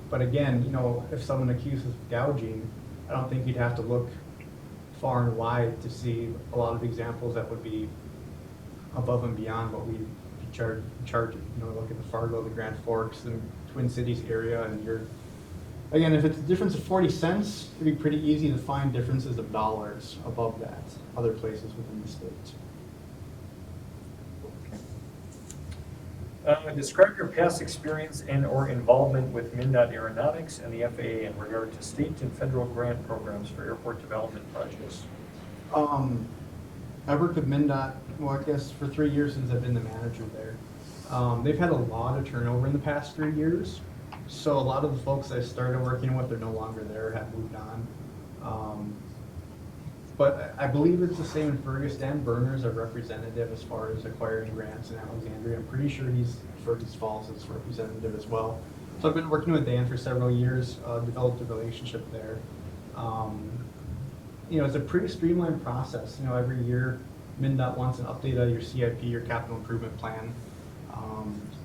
But again, if someone accuses of gouging, I don't think you'd have to look far and wide to see a lot of examples that would be above and beyond what we'd be charging. Look at the Fargo, the Grand Forks, the Twin Cities area, and again, if it's a difference of 40 cents, it'd be pretty easy to find differences of dollars above that, other places within the state. Describe your past experience and or involvement with Mndot Aeronautics and the FAA in regard to state and federal grant programs for airport development projects. I worked with Mndot, I guess for 3 years since I've been the manager there. They've had a lot of turnover in the past 3 years. So a lot of the folks I started working with are no longer there, have moved on. But I believe it's the same in Fergus. Dan Berner's a representative as far as acquiring grants in Alexandria. I'm pretty sure he's Fergus Falls' representative as well. So I've been working with Dan for several years, developed a relationship there. It's a pretty streamlined process. Every year Mndot wants an update of your CIP, your capital improvement plan.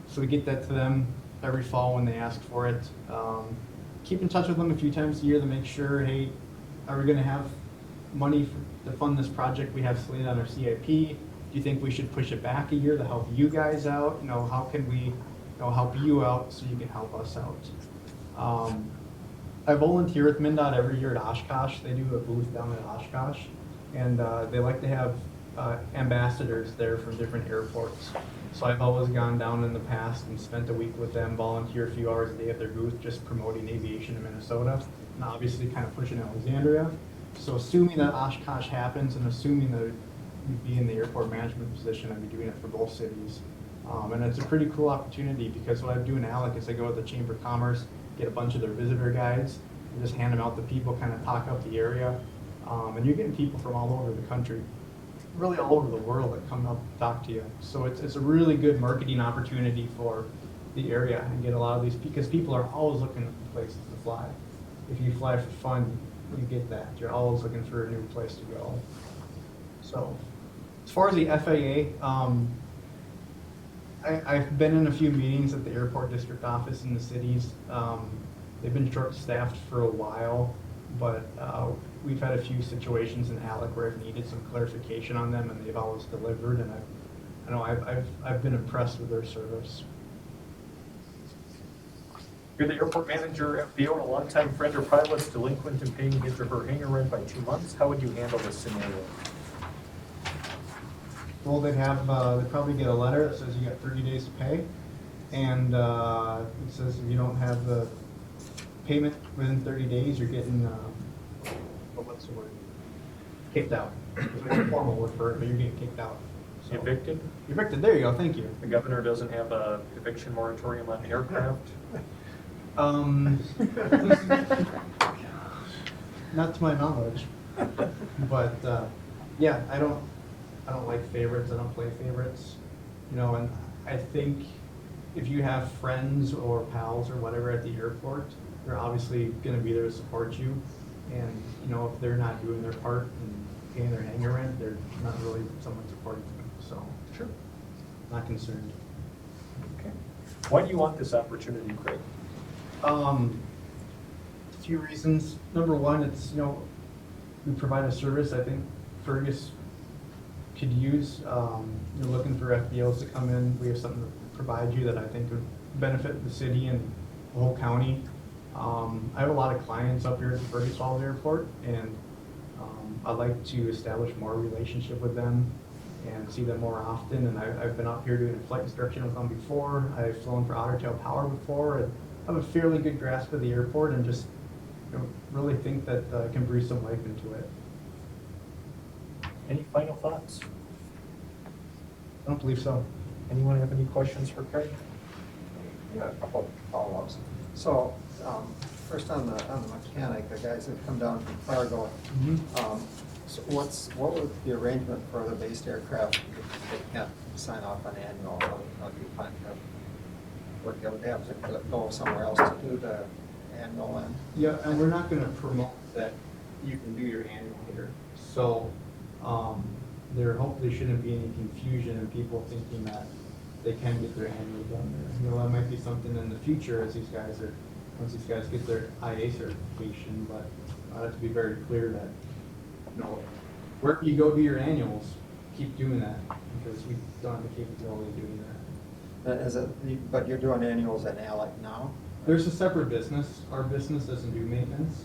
So we get that to them every fall when they ask for it. Keep in touch with them a few times a year to make sure, hey, are we going to have money to fund this project we have slated on our CIP? Do you think we should push it back a year to help you guys out? How can we help you out so you can help us out? I volunteer with Mndot every year at Oshkosh. They do a booth down at Oshkosh, and they like to have ambassadors there from different airports. So I've always gone down in the past and spent a week with them, volunteer a few hours a day at their booth, just promoting aviation in Minnesota, and obviously kind of pushing Alexandria. So assuming that Oshkosh happens, and assuming that you'd be in the airport management position, I'd be doing it for both cities. And it's a pretty cool opportunity because what I do in ALEC is I go to the Chamber of Commerce, get a bunch of their visitor guides, and just hand them out to people, kind of talk up the area. And you're getting people from all over the country, really all over the world, that come up to talk to you. So it's a really good marketing opportunity for the area, and get a lot of these, because people are always looking for places to fly. If you fly for fun, you get that. You're always looking for a new place to go. So as far as the FAA, I've been in a few meetings at the airport district office in the cities. They've been short-staffed for a while, but we've had a few situations in ALEC where I've needed some clarification on them, and they've always delivered, and I've been impressed with their service. You're the airport manager, FBO, and a longtime friend or pilot's delinquent in paying his or her hangar rent by 2 months. How would you handle this scenario? Well, they'd probably get a letter that says you got 30 days to pay, and it says if you don't have the payment within 30 days, you're getting what's the word? Kicked out. There's a formal word for it, but you're getting kicked out. Evicted? Evicted, there you go, thank you. The governor doesn't have a eviction moratorium on aircraft? Not to my knowledge, but, yeah, I don't like favorites, I don't play favorites, you know, and I think if you have friends or pals or whatever at the airport, they're obviously gonna be there to support you, and, you know, if they're not doing their part and paying their hangar rent, they're not really someone supporting them, so. Sure. Not concerned. Okay. Why do you want this opportunity, Craig? A few reasons. Number one, it's, you know, we provide a service I think Fergus could use. You're looking for FBOs to come in. We have something to provide you that I think would benefit the city and the whole county. I have a lot of clients up here at the Fergus Falls Airport, and I'd like to establish more relationship with them and see them more often. And I've been up here doing a flight instruction with them before. I've flown for Otter Tail Power before, and I have a fairly good grasp of the airport, and just, you know, really think that I can breathe some life into it. Any final thoughts? I don't believe so. Anyone have any questions for Craig? Yeah, a couple follow-ups. So, first on the mechanic, the guys that come down from Fargo, so what was the arrangement for the based aircraft if they can't sign off on annual? How do you find them? What they would have to go somewhere else to do the annual and? Yeah, and we're not gonna promote that you can do your annual here. So, there hopefully shouldn't be any confusion in people thinking that they can get their annual done there. You know, that might be something in the future as once these guys get their IA certification, but I have to be very clear that, you know, wherever you go do your annuals, keep doing that, because we don't have the capability of doing that. But you're doing annuals at ALEC now? There's a separate business. Our business doesn't do maintenance.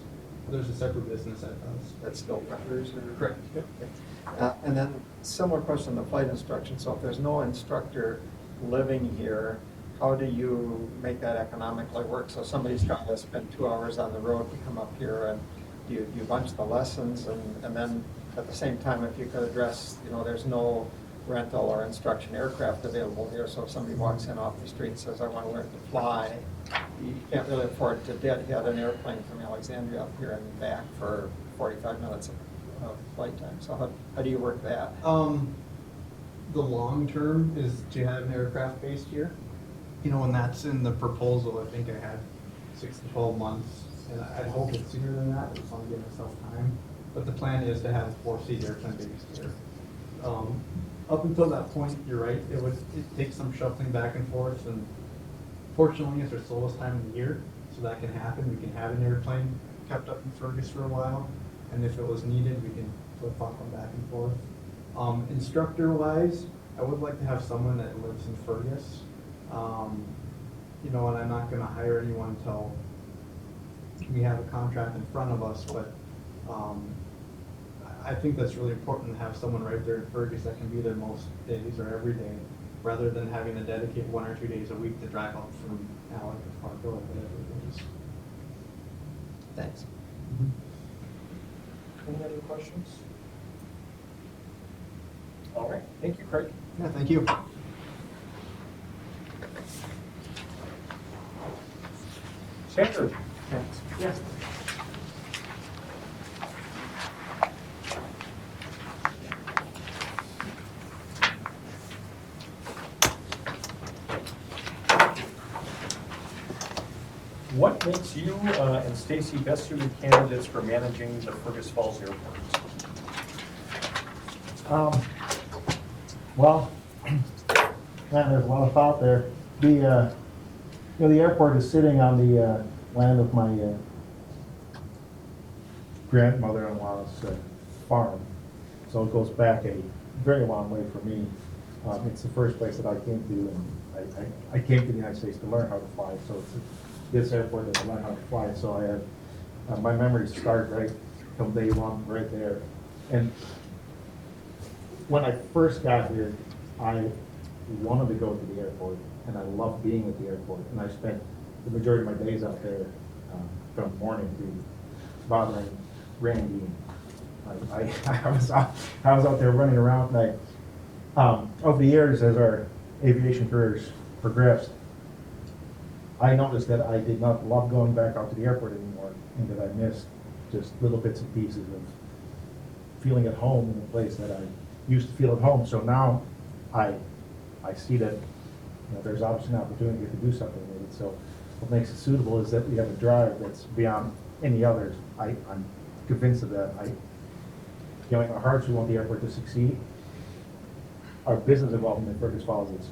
There's a separate business that does. That's still vendors or? Correct. Yep. And then similar question on the flight instruction. So if there's no instructor living here, how do you make that economically work? So somebody's got to spend 2 hours on the road to come up here, and you bunch the lessons, and then at the same time, if you could address, you know, there's no rental or instruction aircraft available here. So if somebody walks in off the street and says, I want to learn to fly, you can't really afford to deadhead an airplane from Alexandria up here and back for 45 minutes of flight time. So how do you work that? The long term is to have an aircraft based here. You know, and that's in the proposal. I think I had 6 to 12 months, and I'd hope it's sooner than that. I just want to give myself time. But the plan is to have a 4-seat airplane based here. Up until that point, you're right, it takes some shuffling back and forth, and fortunately, it's our slowest time of the year, so that can happen. We can have an airplane kept up in Fergus for a while, and if it was needed, we can flip-flop them back and forth. Instructor-wise, I would like to have someone that lives in Fergus. You know, and I'm not gonna hire anyone until we have a contract in front of us, but I think that's really important to have someone right there in Fergus that can be there most days or every day, rather than having to dedicate 1 or 2 days a week to drive up from Alec or Fargo or whatever it is. Thanks. Any other questions? All right, thank you, Craig. Yeah, thank you. Sandra? Thanks. Yes. What makes you and Stacy best suited candidates for managing the Fergus Falls Airport? Well, man, there's a lot of thought there. The airport is sitting on the land of my grandmother-in-law's farm, so it goes back a very long way for me. It's the first place that I came to, and I came to the United States to learn how to fly. So it's this airport that I learned how to fly. So I have my memories start right from day one, right there. And when I first got here, I wanted to go to the airport, and I loved being at the airport. And I spent the majority of my days out there from morning to bothering Randy. I was out there running around, and Over the years, as our aviation careers progressed, I noticed that I did not love going back out to the airport anymore, and that I missed just little bits and pieces of feeling at home in a place that I used to feel at home. So now I see that there's obviously an opportunity to do something with it. So what makes it suitable is that we have a drive that's beyond any others. I'm convinced of that. In our hearts, we want the airport to succeed. Our business involvement in Fergus Falls is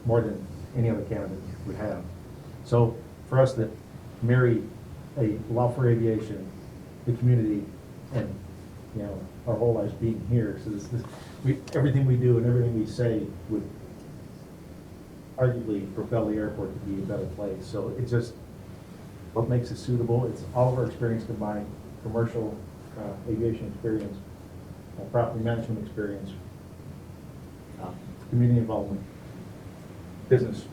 more than any other candidate would have. So for us to marry a love for aviation, the community, and our whole lives being here, so everything we do and everything we say would arguably propel the airport to be a better place. So it's just what makes it suitable. It's all of our experience combined: commercial aviation experience, property management experience, community involvement, business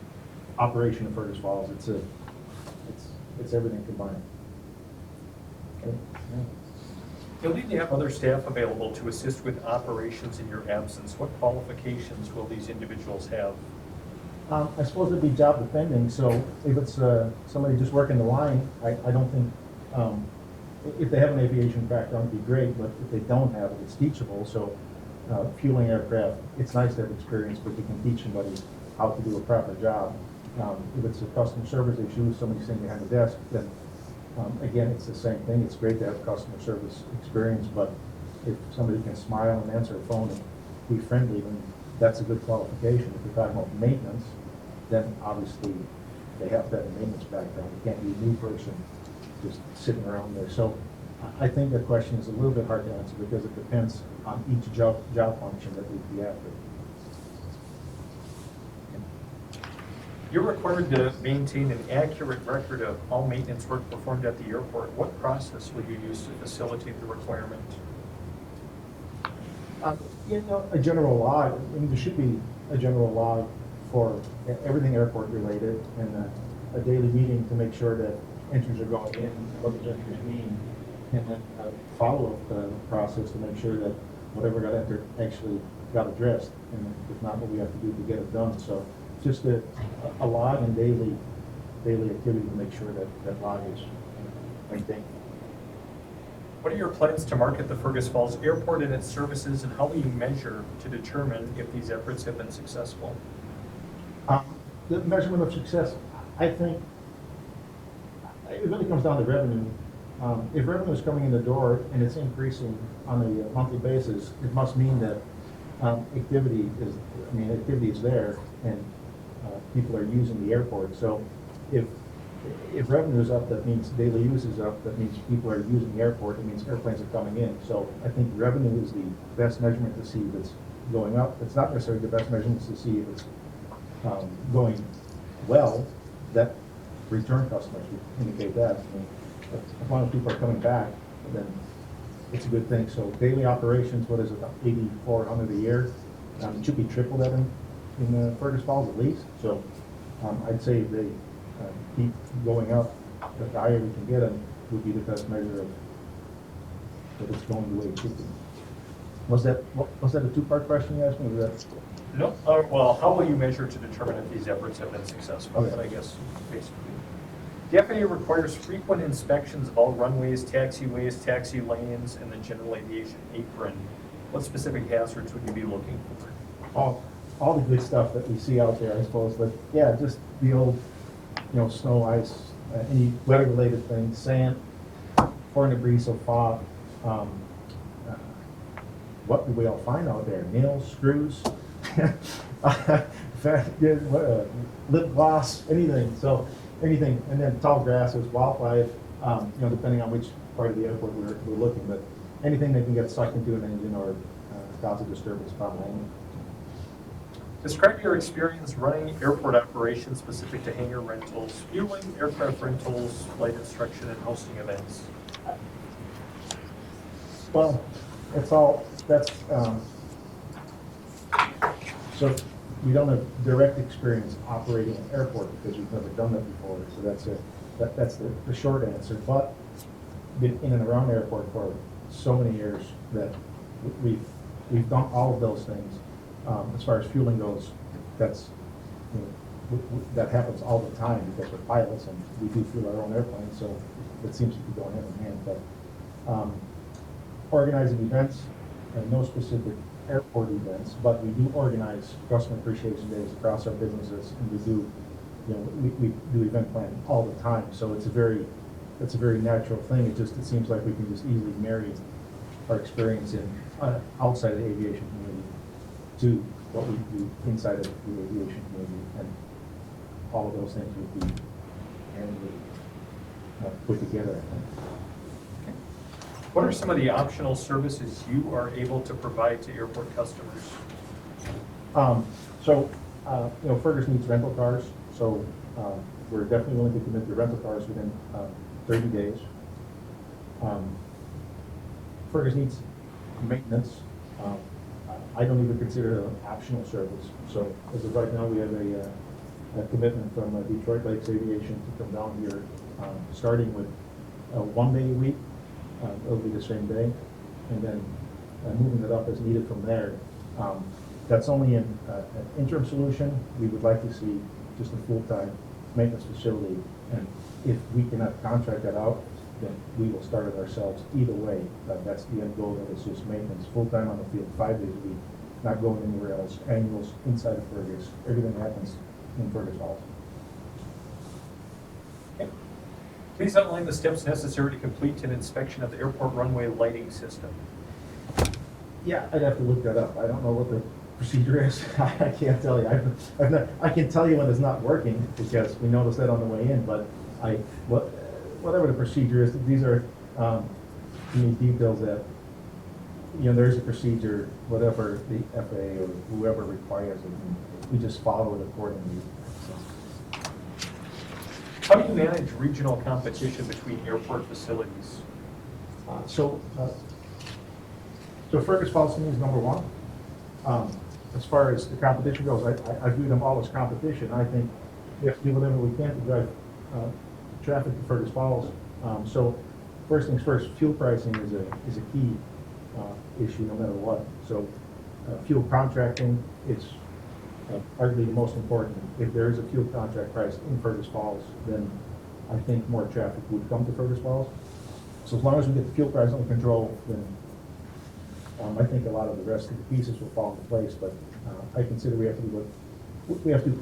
operation of Fergus Falls. It's everything combined. Okay. Yeah. You'll need to have other staff available to assist with operations in your absence. What qualifications will these individuals have? I suppose it'd be job depending. So if it's somebody just working the line, I don't think, if they have an aviation background, it'd be great, but if they don't have it, it's teachable. So fueling aircraft, it's nice to have experience, but you can teach somebody how to do a proper job. If it's a customer service issue, somebody sitting behind the desk, then again, it's the same thing. It's great to have customer service experience, but if somebody can smile and answer a phone and be friendly, then that's a good qualification. If you're talking about maintenance, then obviously they have to have a maintenance background. It can't be a new person just sitting around there. So I think that question is a little bit hard to answer because it depends on each job function that we'd be after. You're required to maintain an accurate record of all maintenance work performed at the airport. What process will you use to facilitate the requirement? A general log. I mean, there should be a general log for everything airport related, and a daily meeting to make sure that entries are going in, what the entries mean, and then a follow-up process to make sure that whatever got entered actually got addressed, and if not, what we have to do to get it done. So just a log and daily activity to make sure that log is maintained. What are your plans to market the Fergus Falls Airport and its services, and how will you measure to determine if these efforts have been successful? The measurement of success, I think, it really comes down to revenue. If revenue is coming in the door and it's increasing on a monthly basis, it must mean that activity is there and people are using the airport. So if revenue is up, that means daily use is up, that means people are using the airport, it means airplanes are coming in. So I think revenue is the best measurement to see if it's going up. It's not necessarily the best measurement to see if it's going well. That return customers would indicate that. I mean, as long as people are coming back, then it's a good thing. So daily operations, what is it, about 8,400 a year? It should be triple that in Fergus Falls at least. So I'd say if they keep going up, the higher we can get them would be the best measure of that it's going the way it should be. Was that a two-part question you asked me? Was that? No. Well, how will you measure to determine if these efforts have been successful? Okay. But I guess basically. The FAA requires frequent inspections of all runways, taxiways, taxi lanes, and the general aviation apron. What specific hazards would you be looking for? All the good stuff that we see out there, I suppose. But yeah, just the old, snow, ice, any weather-related things, sand, foreign debris, so fog. What do we all find out there? Nails, screws, lip gloss, anything. So anything, and then tall grasses, wildlife. Depending on which part of the airport we're looking, but anything that can get sucked into an engine or cause a disturbance upon landing. Describe your experience running airport operations specific to hangar rentals, fueling, aircraft rentals, flight instruction, and hosting events. Well, so we don't have direct experience operating an airport because we've never done that before. So that's the short answer. But been in and around the airport for so many years that we've done all of those things. As far as fueling goes, that's, you know, that happens all the time because we're pilots and we do fuel our own airplanes, so it seems to be going hand in hand. But organizing events, no specific airport events, but we do organize customer appreciation days across our businesses, and we do, you know, we do event planning all the time. So it's a very natural thing. It seems like we can just easily marry our experience in outside of the aviation community to what we do inside of the aviation community, and all of those things would be put together, I think. What are some of the optional services you are able to provide to airport customers? You know, Fergus needs rental cars, so we're definitely willing to commit to rental cars within 30 days. Fergus needs maintenance. I don't even consider it an optional service. So as of right now, we have a commitment from Detroit Lakes Aviation to come down here, starting with 1 day a week. It'll be the same day, and then moving it up as needed from there. That's only an interim solution. We would like to see just a full-time maintenance facility, and if we cannot contract that out, then we will start it ourselves. Either way, that's the end goal. That it's just maintenance, full-time on the field, 5 days a week, not going anywhere else. Annuals inside of Fergus. Everything happens in Fergus Falls. Okay. Please outline the steps necessary to complete an inspection of the airport runway lighting system. Yeah, I'd have to look that up. I don't know what the procedure is. I can't tell you. I can tell you when it's not working because we noticed that on the way in. But whatever the procedure is, these are details that, you know, there's a procedure, whatever the FAA or whoever requires it, and we just follow it accordingly. How do you manage regional competition between airport facilities? So Fergus Falls to me is number one. As far as the competition goes, I view them all as competition. I think we have to do whatever we can to drive traffic to Fergus Falls. So first things first, fuel pricing is a key issue no matter what. So fuel contracting is arguably the most important. If there is a fuel contract price in Fergus Falls, then I think more traffic would come to Fergus Falls. So as long as we get the fuel price under control, then I think a lot of the rest of the pieces will fall into place. But I consider we have to do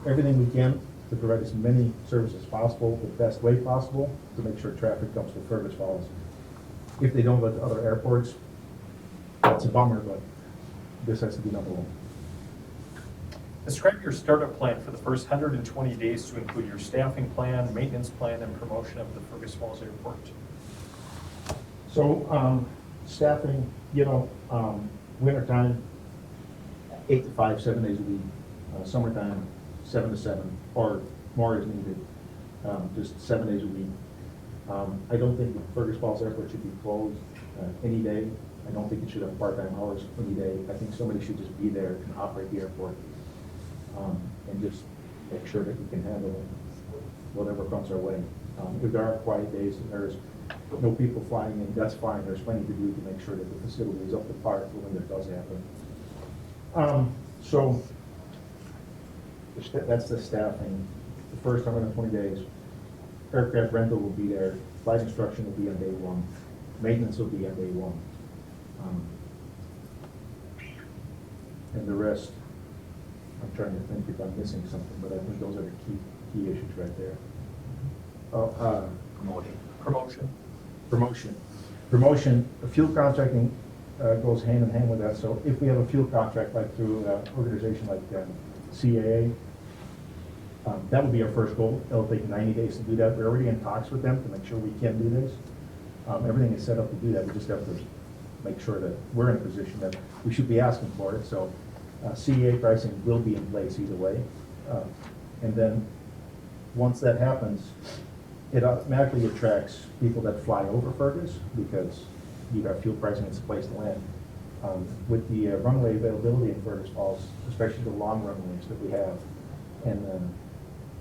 everything we can to provide as many services as possible, the best way possible, to make sure traffic comes to Fergus Falls. If they don't go to other airports, that's a bummer, but this has to be number one. Describe your startup plan for the first 120 days to include your staffing plan, maintenance plan, and promotion of the Fergus Falls Airport. So staffing, you know, wintertime, 8 to 5, 7 days a week. Summertime, 7 to 7, or more is needed, just 7 days a week. I don't think the Fergus Falls Airport should be closed any day. I don't think it should have part-time hours any day. I think somebody should just be there and operate the airport, and just make sure that we can handle whatever comes our way. If there are quiet days and there's no people flying in, that's fine. There's plenty to do to make sure that the facility is up to par for when that does happen. So that's the staffing. The first 120 days, aircraft rental will be there. Flight instruction will be on day one. Maintenance will be on day one. And the rest, I'm trying to think if I'm missing something, but I think those are the key issues right there. Promotion, fuel contracting goes hand in hand with that. So if we have a fuel contract like through an organization like CAA, that would be our first goal. It'll take 90 days to do that. We're already in talks with them to make sure we can do this. Everything is set up to do that. We just have to make sure that we're in a position that we should be asking for it. So CAA pricing will be in place either way. And then once that happens, it automatically attracts people that fly over Fergus because you have fuel pricing, it's a place to land. With the runway availability in Fergus Falls, especially the long runways that we have, and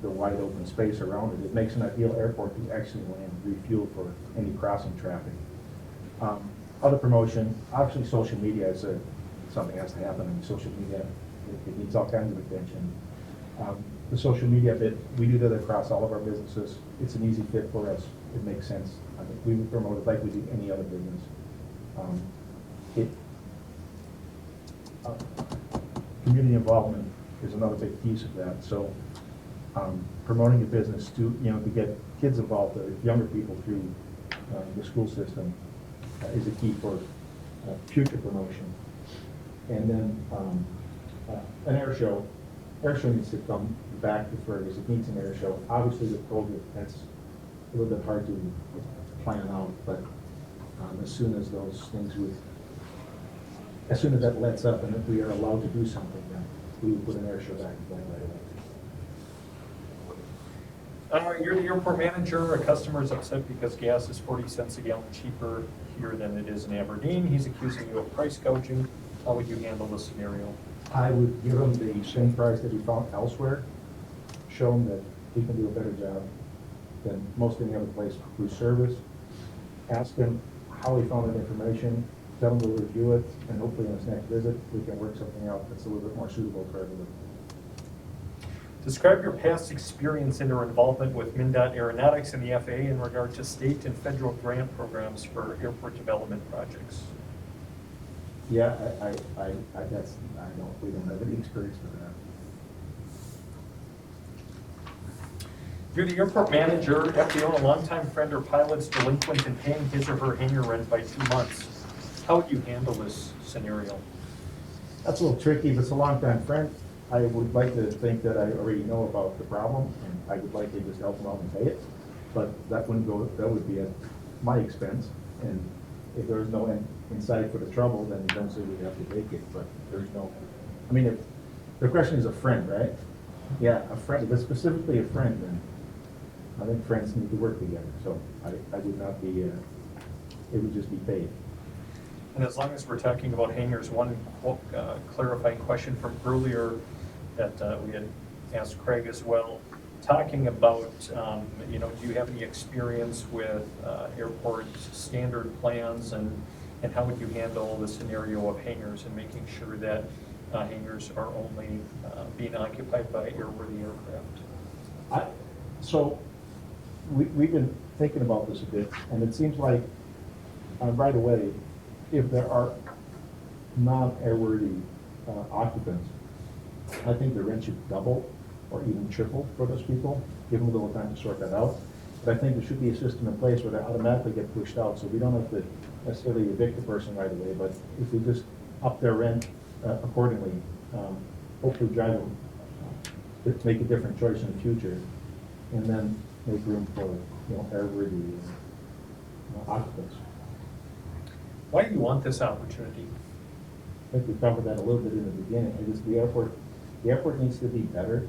the wide open space around it, it makes an ideal airport to actually land, refuel for any crossing traffic. Other promotion, obviously social media is something has to happen. I mean, social media It needs all kinds of attention. The social media bit, we do that across all of our businesses. It's an easy fit for us. It makes sense. I think we would promote it like we do any other business. Community involvement is another big piece of that. So promoting a business to get kids involved, younger people through the school system is a key for future promotion. And then an air show. Air show needs to come back to Fergus. It needs an air show. Obviously, with COVID, that's a little bit hard to plan out. But as soon as that lets up, and if we are allowed to do something, then we will put an air show back in play right away. You're the airport manager. A customer is upset because gas is 40 cents a gallon cheaper here than it is in Aberdeen. He's accusing you of price gouging. How would you handle this scenario? I would give him the same price that he found elsewhere, show him that he can do a better job than most any other place through service. Ask him how he found that information, tell him we'll review it, and hopefully in his next visit, we can work something out that's a little bit more suitable for everyone. Describe your past experience and your involvement with Mndot Aeronautics and the FAA in regard to state and federal grant programs for airport development projects. Yeah, we don't have any experience with that. You're the airport manager. After you own a longtime friend or pilot's delinquent in paying his or her hangar rent by 2 months, how would you handle this scenario? That's a little tricky. If it's a longtime friend, I would like to think that I already know about the problem, and I would like to just help them out and pay it. But that would be at my expense. And if there's no end in sight for the trouble, then eventually we'd have to take it. But there's no, I mean, if the question is a friend, right? Yeah, a friend, but specifically a friend, then I think friends need to work together. So I would not be, it would just be paid. And as long as we're talking about hangars, one clarifying question from earlier that we had asked Craig as well, talking about, do you have any experience with airport standard plans, and how would you handle the scenario of hangars and making sure that hangars are only being occupied by airworthy aircraft? So we've been thinking about this a bit, and it seems like right away, if there are non-airworthy occupants, I think the rent should double or even triple for those people, give them a little time to sort that out. But I think there should be a system in place where they automatically get pushed out, so we don't have to necessarily evict the person right away, but if we just up their rent accordingly, hopefully drive them, make a different choice in the future, and then make room for airworthy occupants. Why do you want this opportunity? I think we covered that a little bit in the beginning. The airport needs to be better.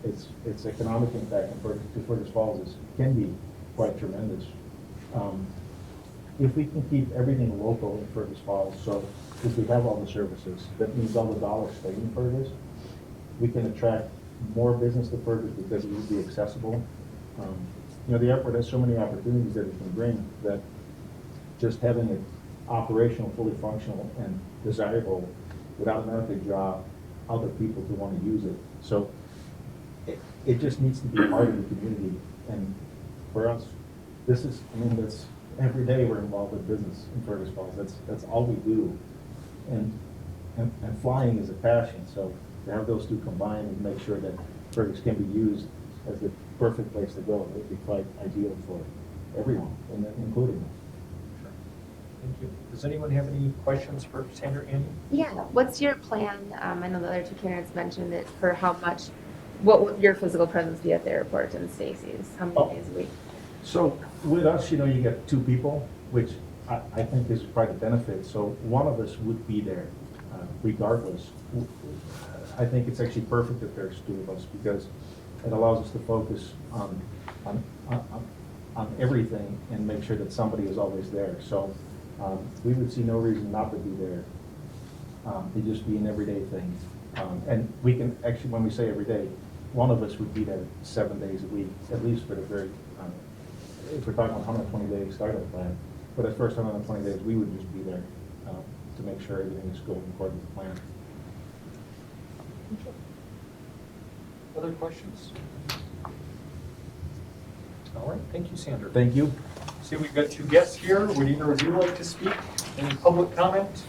Its economic impact in Fergus Falls can be quite tremendous. If we can keep everything local in Fergus Falls, so if we have all the services, that means all the dollars stay in Fergus. We can attract more business to Fergus because it will be accessible. The airport has so many opportunities that it can bring that just having it operational, fully functional, and desirable would automatically draw other people to want to use it. So it just needs to be part of the community. And for us, that's every day we're involved with business in Fergus Falls. That's all we do. And flying is a passion. So to have those two combined and make sure that Fergus can be used as the perfect place to go, it would be quite ideal for everyone, and including us. Thank you. Does anyone have any questions for Sandra, Andy? Yeah, what's your plan? I know the other two candidates mentioned it, for what would your physical presence be at the airport and Stacy's? How many days a week? So with us, you get two people, which I think is quite a benefit. So one of us would be there regardless. I think it's actually perfect that there's two of us because it allows us to focus on everything and make sure that somebody is always there. So we would see no reason not to be there. It'd just be an everyday thing. And we can actually, when we say every day, one of us would be there 7 days a week, at least for the very, if we're talking 120-day startup plan, for the first 120 days, we would just be there to make sure everything is going according to plan. Other questions? All right, thank you, Sandra. Thank you. See, we've got 2 guests here. Would either of you like to speak? Any public comment?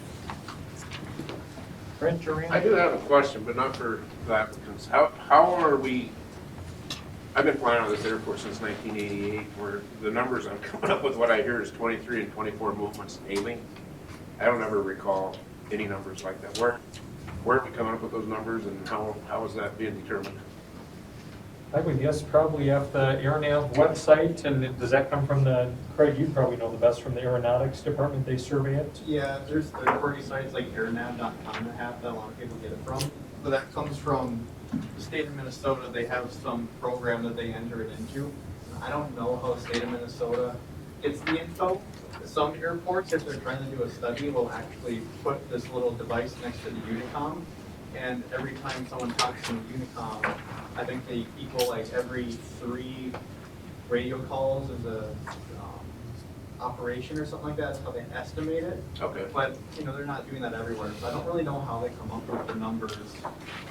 Brent or I Andy? do have a question, but not for the applicants. How are we, I've been flying on this airport since 1988, where the numbers I'm coming up with, what I hear is 23 and 24 movements daily. I don't ever recall any numbers like that. Where are we coming up with those numbers, and how is that being determined? I would guess probably off the Aeronav website, and does that come from Craig, you probably know the best, from the Aeronautics department, they survey it? Yeah, there's third-party sites like airnav.com that have that a lot of people get it from. But that comes from the state of Minnesota. They have some program that they enter it into. I don't know how the state of Minnesota gets the info. Some airports, if they're trying to do a study, will actually put this little device next to the Unicom. And every time someone talks in the Unicom, I think they equal like every 3 radio calls as a operation or something like that. That's how they estimate it. Okay. But, they're not doing that everywhere. So I don't really know how they come up with the numbers,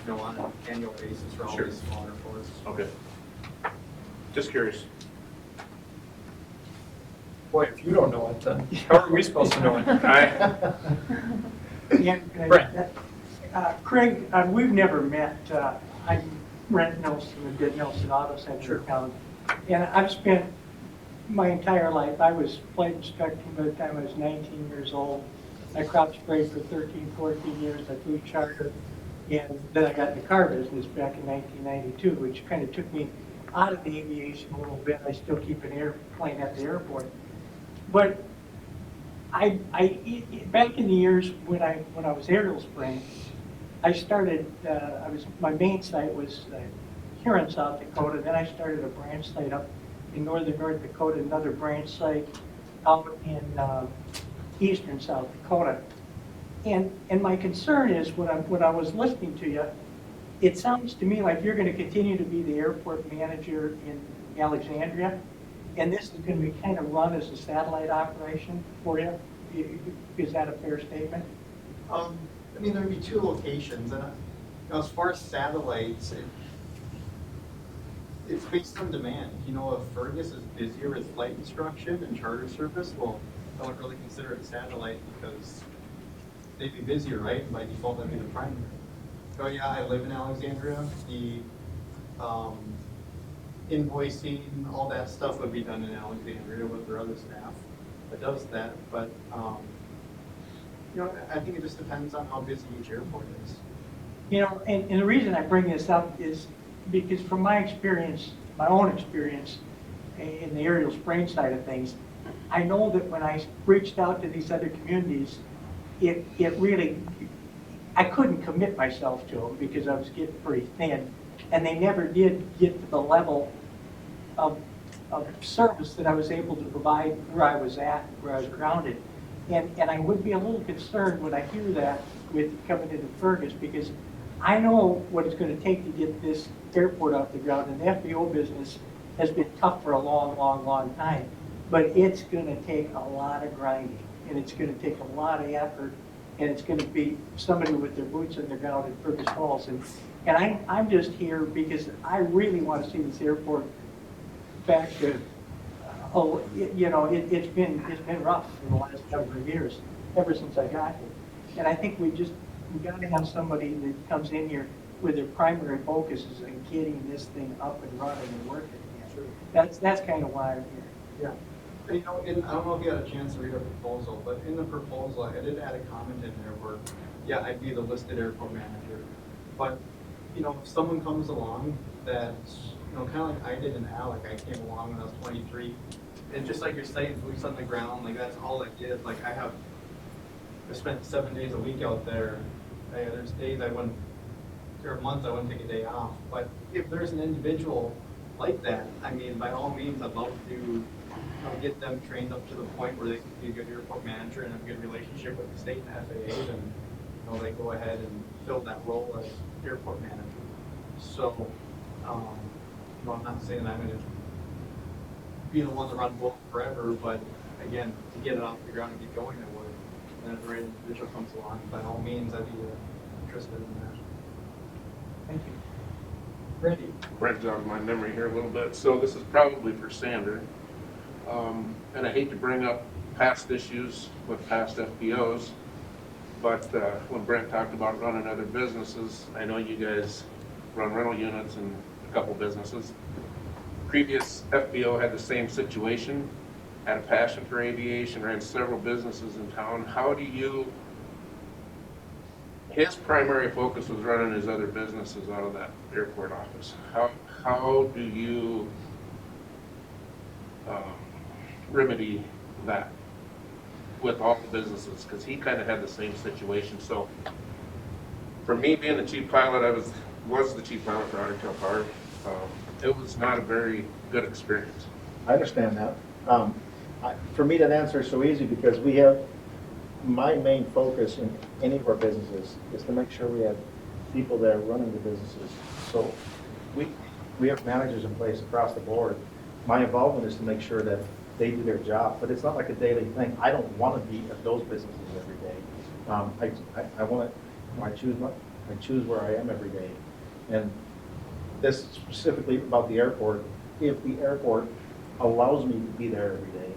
on an annual basis for all Sure. these small airports. Okay. Just curious. Boy, if you don't know it, then how are we supposed to know it? Brent. Craig, we've never met. I rent Nelson and did Nelson Auto Center in town. And I've spent my entire life, I was flight instructing by the time I was 19 years old. I crop sprayed for 13, 14 years. I flew charter. And then I got in the car business back in 1992, which kind of took me out of the aviation a little bit. I still keep an airplane at the airport. But back in the years when I was aerial spraying, I started, my main site was here in South Dakota. Then I started a branch site up in northern North Dakota, another branch site out in eastern South Dakota. And my concern is when I was listening to you, it sounds to me like you're going to continue to be the airport manager in Alexandria, and this is going to be kind of run as a satellite operation for you. Is that a fair statement? There'd be 2 locations, and as far as satellites, it's based on demand. If Fergus is busier with flight instruction and charter service, well, I wouldn't really consider it a satellite because they'd be busier, right? And by default, that'd be the primary. So yeah, I live in Alexandria. The invoicing, all that stuff would be done in Alexandria with their other staff that does that. But I think it just depends on how busy each airport is. And the reason I bring this up is because from my experience, my own experience in the aerial spraying side of things, I know that when I reached out to these other communities, it really, I couldn't commit myself to them because I was getting pretty thin, and they never did get to the level of service that I was able to provide where I was at, where I was grounded. And I would be a little concerned when I hear that with coming into Fergus, because I know what it's going to take to get this airport off the ground, and the FBO business has been tough for a long, long, long time. But it's going to take a lot of grinding, and it's going to take a lot of effort, and it's going to be somebody with their boots on the ground in Fergus Falls. And I'm just here because I really want to see this airport back to, it's been rough in the last couple of years, ever since I got here. And I think we got to have somebody that comes in here with their primary focus is on getting this thing up and running and working again. Sure. That's kind of why I'm here. Yeah. And I don't know if you had a chance to read our proposal, but in the proposal, I did add a comment in there where, yeah, I'd be the listed airport manager. But, if someone comes along that's, kind of like I did in Alec, I came along when I was 23. And just like you're saying, boots on the ground, like that's all I did. Like I spent 7 days a week out there. There's days there are months I wouldn't take a day off. But if there's an individual like that, by all means, I'd love to get them trained up to the point where they can be a good airport manager and have a good relationship with the state and FAA, and they go ahead and fill that role as airport manager. So, I'm not saying I'm going to be the one to run both forever, but again, to get it off the ground and get going, I would. And if the right individual comes along, by all means, I'd be interested in that. Thank you. Randy? Brent jogged my memory here a little bit. So this is probably for Sander. And I hate to bring up past issues with past FBOs, but when Brent talked about running other businesses, I know you guys run rental units in a couple businesses. Previous FBO had the same situation, had a passion for aviation, ran several businesses in town. How do you, his primary focus was running his other businesses out of that airport office. How do you remedy that with all the businesses? Because he kind of had the same situation. So for me, being the chief pilot, I was the chief pilot for Untitled Chapter. It was not a very good experience. I understand that. For me, that answer is so easy because my main focus in any of our businesses is to make sure we have people that are running the businesses. So we have managers in place across the board. My involvement is to make sure that they do their job, but it's not like a daily thing. I don't want to be at those businesses every day. I choose where I am every day. And this specifically about the airport. If the airport allows me to be there every day,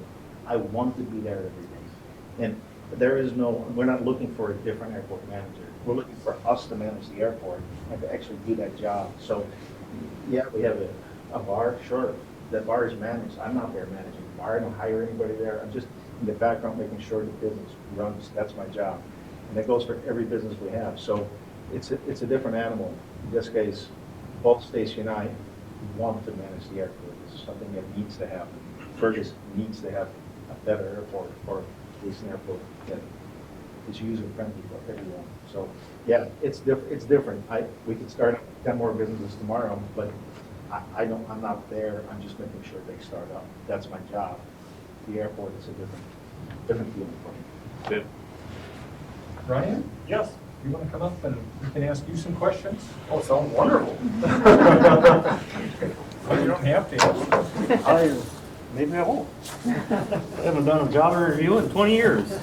I want to be there every day. And we're not looking for a different airport manager. We're looking for us to manage the airport and to actually do that job. So, yeah, we have a bar, sure. That bar is managed. I'm not there managing the bar. I don't hire anybody there. I'm just in the background making sure the business runs. That's my job. And that goes for every business we have. So it's a different animal. In this case, both Stacy and I want to manage the airport. It's something that needs to happen. Fergus needs to have a better airport, or at least an airport that is user-friendly for everyone. So, yeah, it's different. We could start 10 more businesses tomorrow, but I'm not there. I'm just making sure they start up. That's my job. The airport is a different feeling for me. Good. Ryan? Yes. You want to come up and we can ask you some questions? Oh, it sounds wonderful. Well, you don't have to. Maybe I won't. I haven't done a job interview in 20 years. So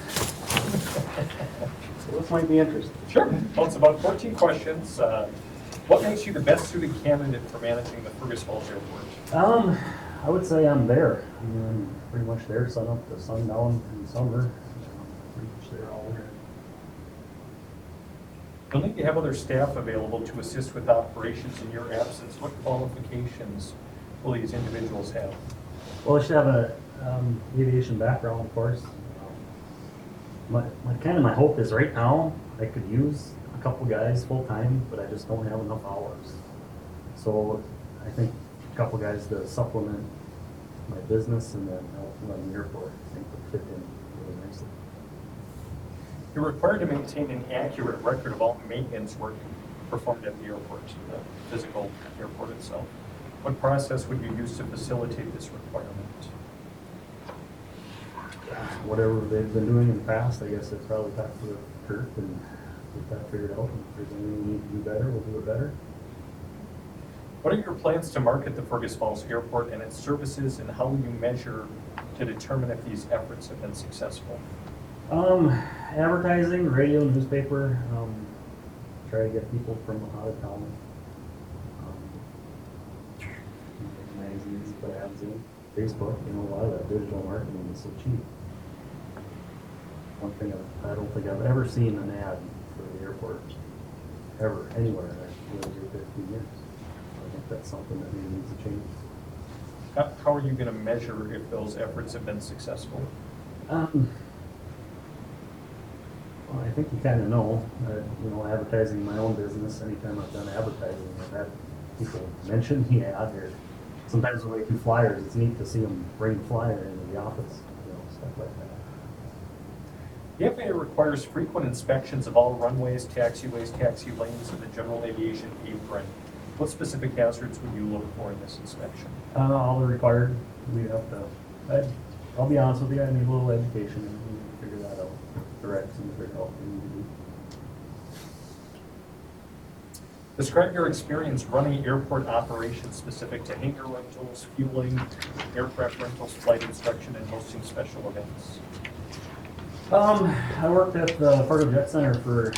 this might be interesting. Sure. Well, it's about 14 questions. What makes you the best suited candidate for managing the Fergus Falls Airport? I would say I'm there. I'm pretty much there sun up to sundown in summer. Pretty much there all winter. You'll need to have other staff available to assist with operations in your absence. What qualifications will these individuals have? Well, I should have a aviation background, of course. My hope is right now I could use a couple guys full time, but I just don't have enough hours. So I think a couple guys to supplement my business and then help run the airport, I think would fit in really nicely. You're required to maintain an accurate record of all maintenance work performed at the airport, the physical airport itself. What process would you use to facilitate this requirement? Whatever they've been doing in the past, I guess it's probably talk to Kurt and get that figured out. And if there's anything we need to do better, we'll do it better. What are your plans to market the Fergus Falls Airport and its services, and how will you measure to determine if these efforts have been successful? Advertising, radio, newspaper, try to get people from out of town. Magazines, put ads in, Facebook, a lot of that digital marketing is so cheap. One thing I don't think I've ever seen an ad for the airport, ever, anywhere, in I've lived here 15 years. I think that's something that really needs to change. How are you going to measure if those efforts have been successful? Well, I think you kind of know, advertising my own business, anytime I've done advertising, I've had people mention the ad here. Sometimes when they do flyers, it's neat to see them bring the flyer into the office, stuff like that. The FAA requires frequent inspections of all runways, taxiways, taxi lanes, and the general aviation apron. What specific hazards would you look for in this inspection? All the required, we have to, I'll be honest with you, I need a little education and figure that out. Directions or help we need to do. Describe your experience running airport operations specific to hangar rentals, fueling, aircraft rentals, flight inspection, and hosting special events. I worked at the Fergus Jet Center for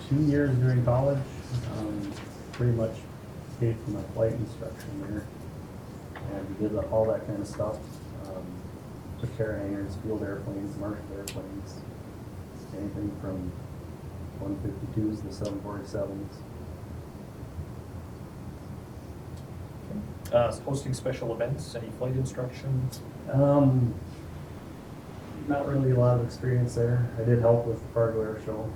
2 years during college. Pretty much paid for my flight instruction there. And we did all that kind of stuff. Took care of hangars, field airplanes, marshal airplanes, anything from 152s to 747s. Hosting special events, any flight instruction? Not really a lot of experience there. I did help with the Fargo Air Show.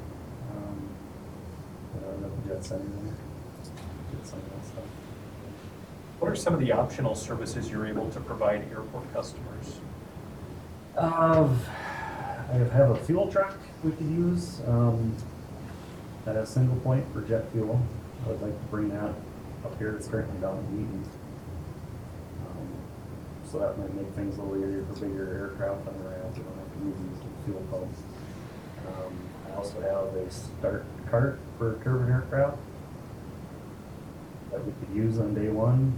At the Jet Center there. Did some of that stuff. What are some of the optional services you're able to provide airport customers? I have a fuel truck we could use at a single point for jet fuel. I would like to bring that up here. It's currently down in Wheaton. So that might make things a little easier for bigger aircraft on the ramp. We don't have to move these fuel pumps. I also have a start cart for turbine aircraft that we could use on day one.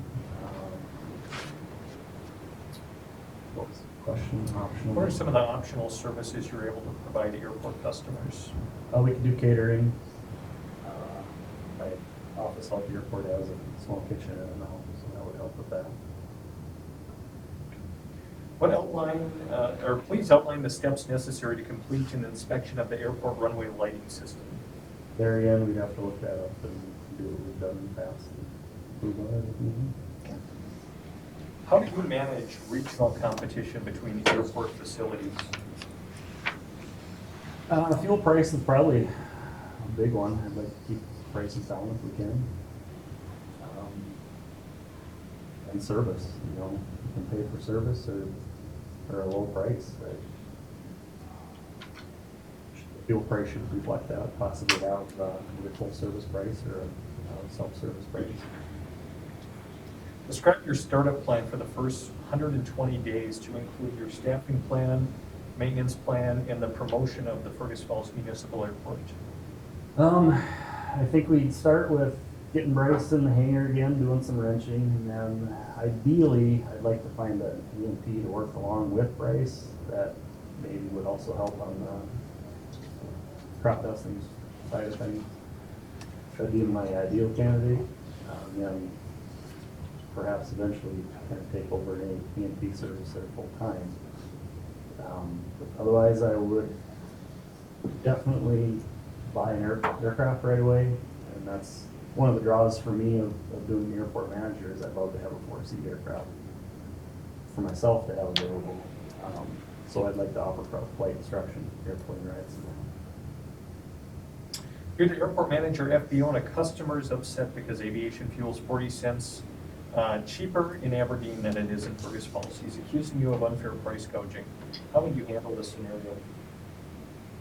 What was the question? Optional. What are some of the optional services you're able to provide airport customers? We could do catering. My office out the airport has a small kitchen in it now, so that would help with that. Please outline the steps necessary to complete an inspection of the airport runway lighting system. There again, we'd have to look that up and do what we've done in the past. And move on if needed. How do you manage regional competition between airport facilities? Fuel price is probably a big one. I'd like to keep prices down if we can. And service, you know, you can pay for service or a low price. Right? Fuel price should reflect that, possibly have a full service price or a self-service price. Describe your startup plan for the first 120 days to include your staffing plan, maintenance plan, and the promotion of the Fergus Falls Municipal Airport. I think we'd start with getting Bryce in the hangar again, doing some wrenching, and then ideally, I'd like to find an EMP to work along with Bryce that maybe would also help on the crop dusting side of things. That'd be my ideal candidate. Then perhaps eventually kind of take over an EMP service there full time. Otherwise, I would definitely buy an aircraft right away, and that's one of the draws for me of doing the airport manager is I'd love to have a 4-seat aircraft for myself to have available. So I'd like to offer flight instruction, airplane rides. You're the airport manager, FBO, and a customer is upset because aviation fuel is 40 cents cheaper in Aberdeen than it is in Fergus Falls. He's accusing you of unfair price gouging. How would you handle this scenario?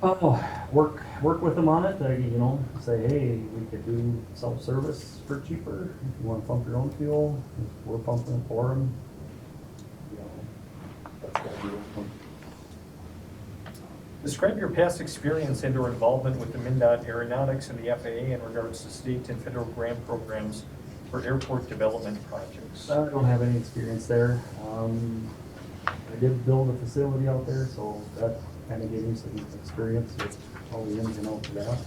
Oh, work with them on it. You know, say, hey, we could do self-service for cheaper. If you want to pump your own fuel, we're pumping it for them. You know, that's what we're doing. Describe your past experience and or involvement with the Mndot Aeronautics and the FAA in regards to state and federal grant programs for airport development projects. I don't have any experience there. I did build a facility out there, so that kind of gave me some experience with all the ins and outs of that.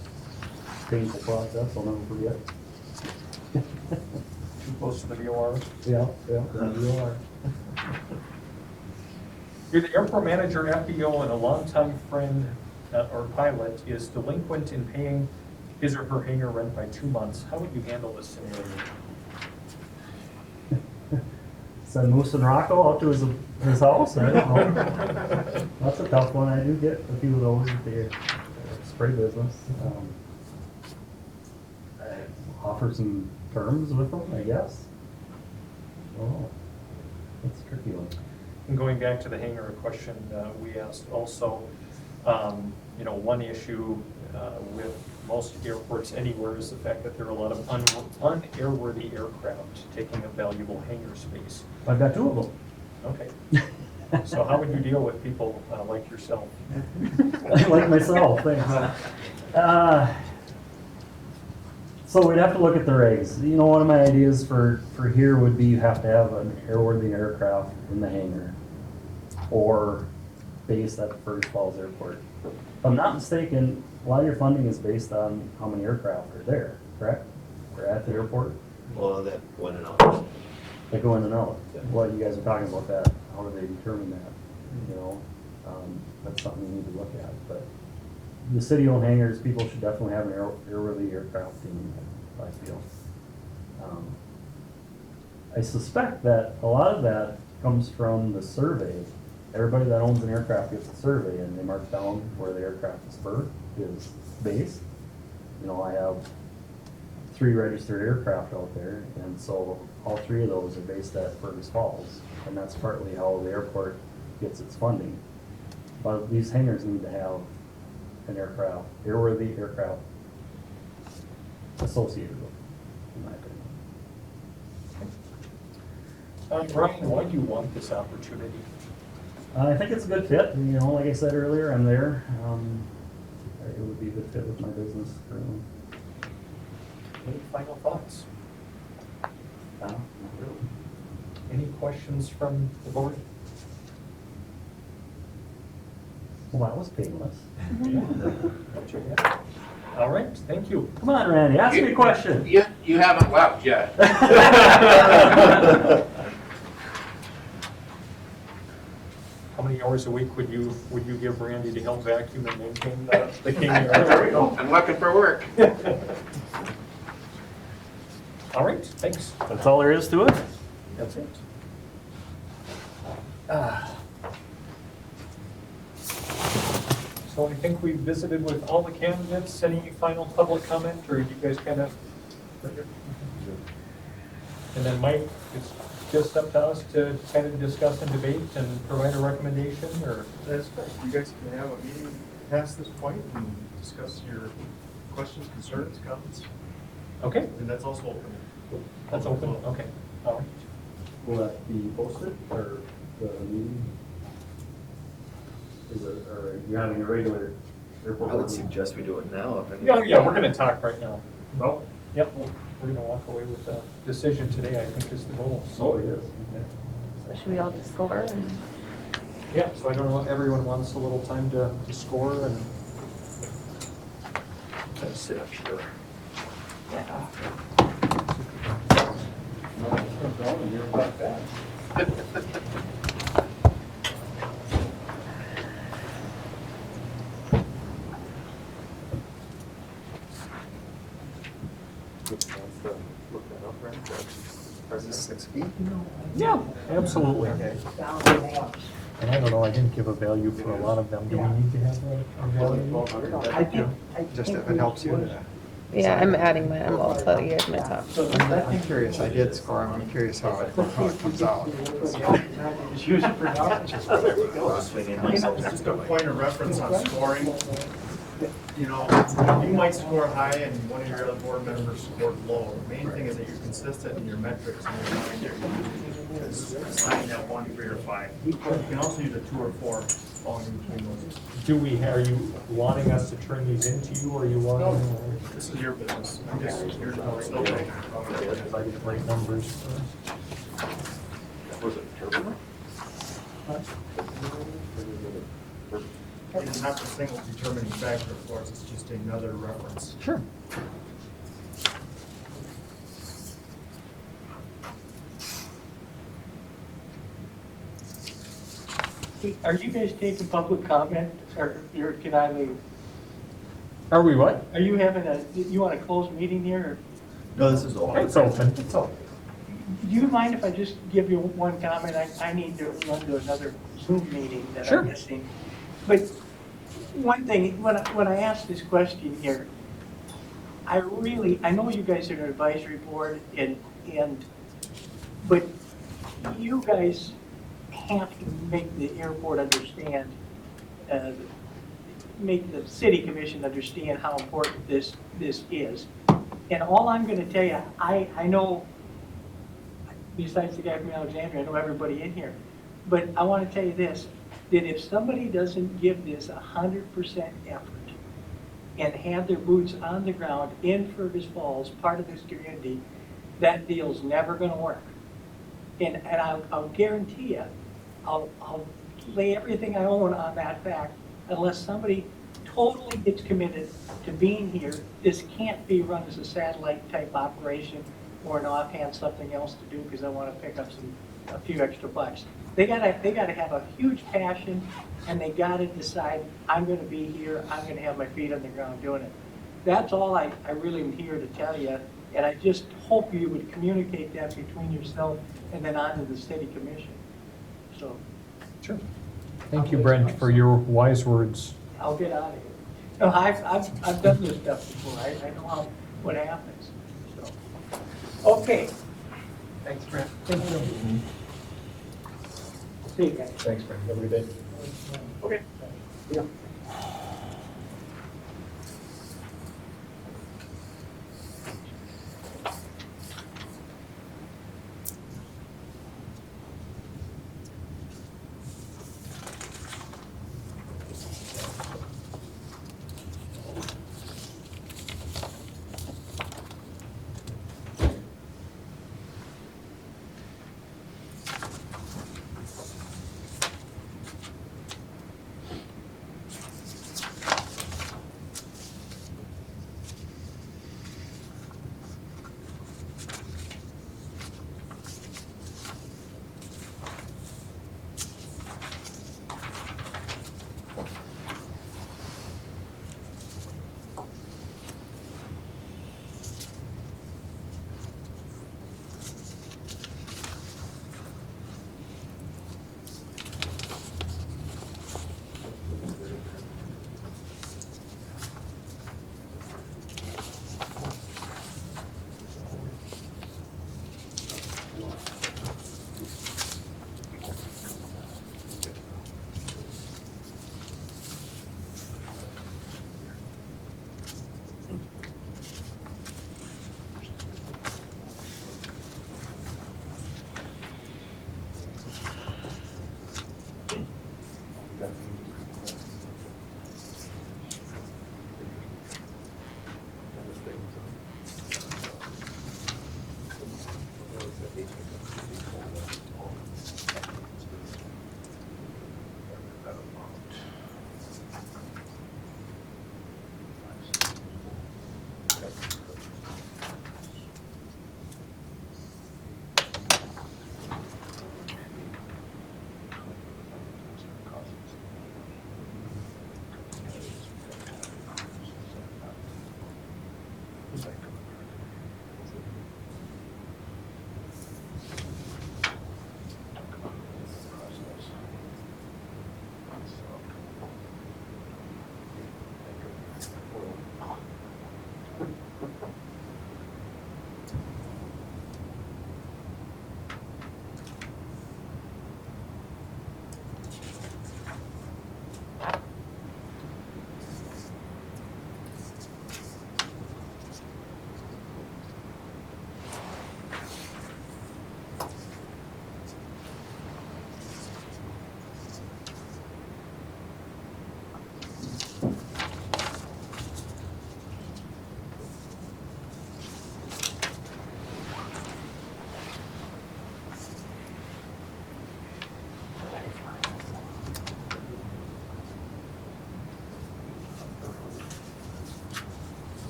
Painful process, I'll never forget. Too close to the VOR. Yeah, you are. You're the airport manager, FBO, and a longtime friend or pilot is delinquent in paying his or her hangar rent by 2 months. How would you handle this scenario? Send Moose and Rocco out to his house. I don't know. That's a tough one. I do get a few of those at the spray business. I offer some terms with them, I guess. Oh, that's a tricky one. And going back to the hangar, a question we asked also, you know, one issue with most airports anywhere is the fact that there are a lot of unairworthy aircraft taking up valuable hangar space. I've got 2 of them. Okay. So how would you deal with people like yourself? Like myself, thanks. So we'd have to look at the regs. You know, one of my ideas for here would be you have to have an airworthy aircraft in the hangar or based at the Fergus Falls Airport. If I'm not mistaken, a lot of your funding is based on how many aircraft are there, correct? are at the airport Well, that went and out. that go in and out. Well, you guys are talking about that, how do they determine that, you know? That's something we need to look at, but the city-owned hangars, people should definitely have an airworthy aircraft team, I feel. I suspect that a lot of that comes from the survey. Everybody that owns an aircraft gets a survey and they mark down where the aircraft is based. You know, I have 3 registered aircraft out there, and so all 3 of those are based at Fergus Falls, and that's partly how the airport gets its funding. But these hangars need to have an aircraft, airworthy aircraft associated with it, in my opinion. Ryan, why do you want this opportunity? I think it's a good fit, you know, like I said earlier, I'm there. It would be a good fit with my business currently. Any final thoughts? Not really. Any questions from the board? Well, that was painless. All right, thank you. Come on, Randy, ask me a question. You haven't left yet. How many hours a week would you give Randy to help vacuum and maintain the King Air? I'm looking for work. All right, thanks. That's all there is to it? That's it. So I think we visited with all the candidates. Any final public comment, or you guys kind of? And then Mike, it's just up to us to kind of discuss and debate and provide a recommendation, or? That's great. You guys can have a meeting past this point and discuss your questions, concerns, comments, Okay, and that's also open. that's open, okay, all right. Will that be posted, or the meeting? Is it, or you're having a regular airport? I would board meeting? suggest we do it now. Yeah, we're gonna talk right now. No? Yep, we're gonna walk away with a decision today, I think is the goal. Oh, it is. So should we all just score? And Yeah, so I don't know, everyone wants a little time to score and. Kind of sit up here. Is this 6 feet? Yeah, absolutely. Okay. And I don't know, I didn't give a value for a lot of them. Do we need to have a value? Just if it helps you to. yeah, I'm adding mine. I'll tell you guys my top. I'm curious, I did score them, I'm curious how it comes out. Just use it for knowledge. Just a point of reference on scoring. You know, you might score high and one of your other board members scored low. The main thing is that you're consistent in your metrics and your mind there. Assign that 1 for your 5. You can also use a 2 or 4 falling in between those. Are you wanting us to turn these into you, or are you wanting? This is your business. I'm just here to still make. If I get the right numbers first. Was it turbo? It's not the single determining factor, of course, it's just another reference. Sure. Are you guys taking public comment, or can I leave? Are we what? Are you having you want a closed meeting here? Or? No, this is all. It's open. It's open. Do you mind if I just give you one comment? I need to run to another Zoom meeting that Sure. I'm missing. But one thing, when I ask this question here, I know you guys are an advisory board but you guys have to make the airport understand, make the city commission understand how important this is. And all I'm gonna tell you, I know, besides the guy from Alexandria, I know everybody in here. But I want to tell you this, that if somebody doesn't give this 100% effort and have their boots on the ground in Fergus Falls, part of this community, that deal's never going to work. And I'll guarantee you, I'll lay everything I own on that fact, unless somebody totally gets committed to being here, this can't be run as a satellite type operation or an offhand something else to do because I want to pick up a few extra bucks. They gotta have a huge passion, and they gotta decide, I'm gonna be here, I'm gonna have my feet on the ground doing it. That's all I really am here to tell you, and I just hope you would communicate that between yourself and then on to the city commission. So, Sure. Thank you, Brent, for your wise words. I'll get out of here. No, I've done this stuff before, I know what happens, so. Okay, Thanks, Brent. Thank you. see you guys. Thanks, Brent. Have a good day. Okay. Yeah.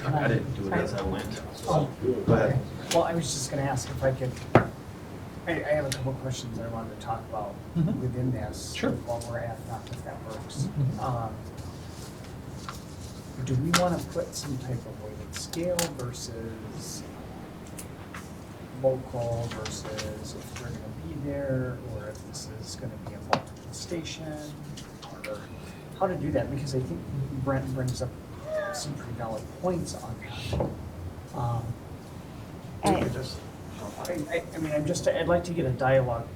I didn't do it as I went. Oh, Go ahead. well, I was just gonna ask if I could, I have a couple questions I wanted to talk about within this. Sure. While we're at, not if that works. Do we wanna put some type of weighted scale versus local versus if we're gonna be there, or if this is gonna be a multiple station, or how to do that, because I think Brent brings up some pretty valid points on that. I mean, I'd like to get a dialogue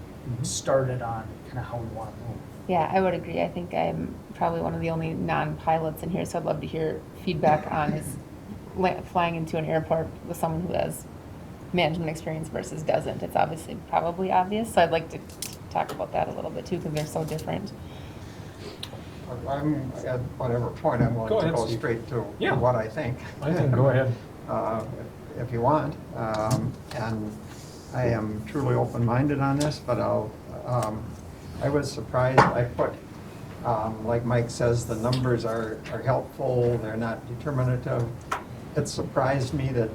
started on kind of how we want to move. Yeah, I would agree. I think I'm probably one of the only non-pilots in here, so I'd love to hear feedback on his flying into an airport with someone who has management experience versus doesn't. It's obviously probably obvious, so I'd like to talk about that a little bit too, because they're so different. I'm at whatever point I'm willing Go to ahead, go Steve. straight to Yeah. what I think. I think, go ahead. If you want. And I am truly open-minded on this, but I was surprised. I put, like Mike says, the numbers are helpful, they're not determinative. It surprised me that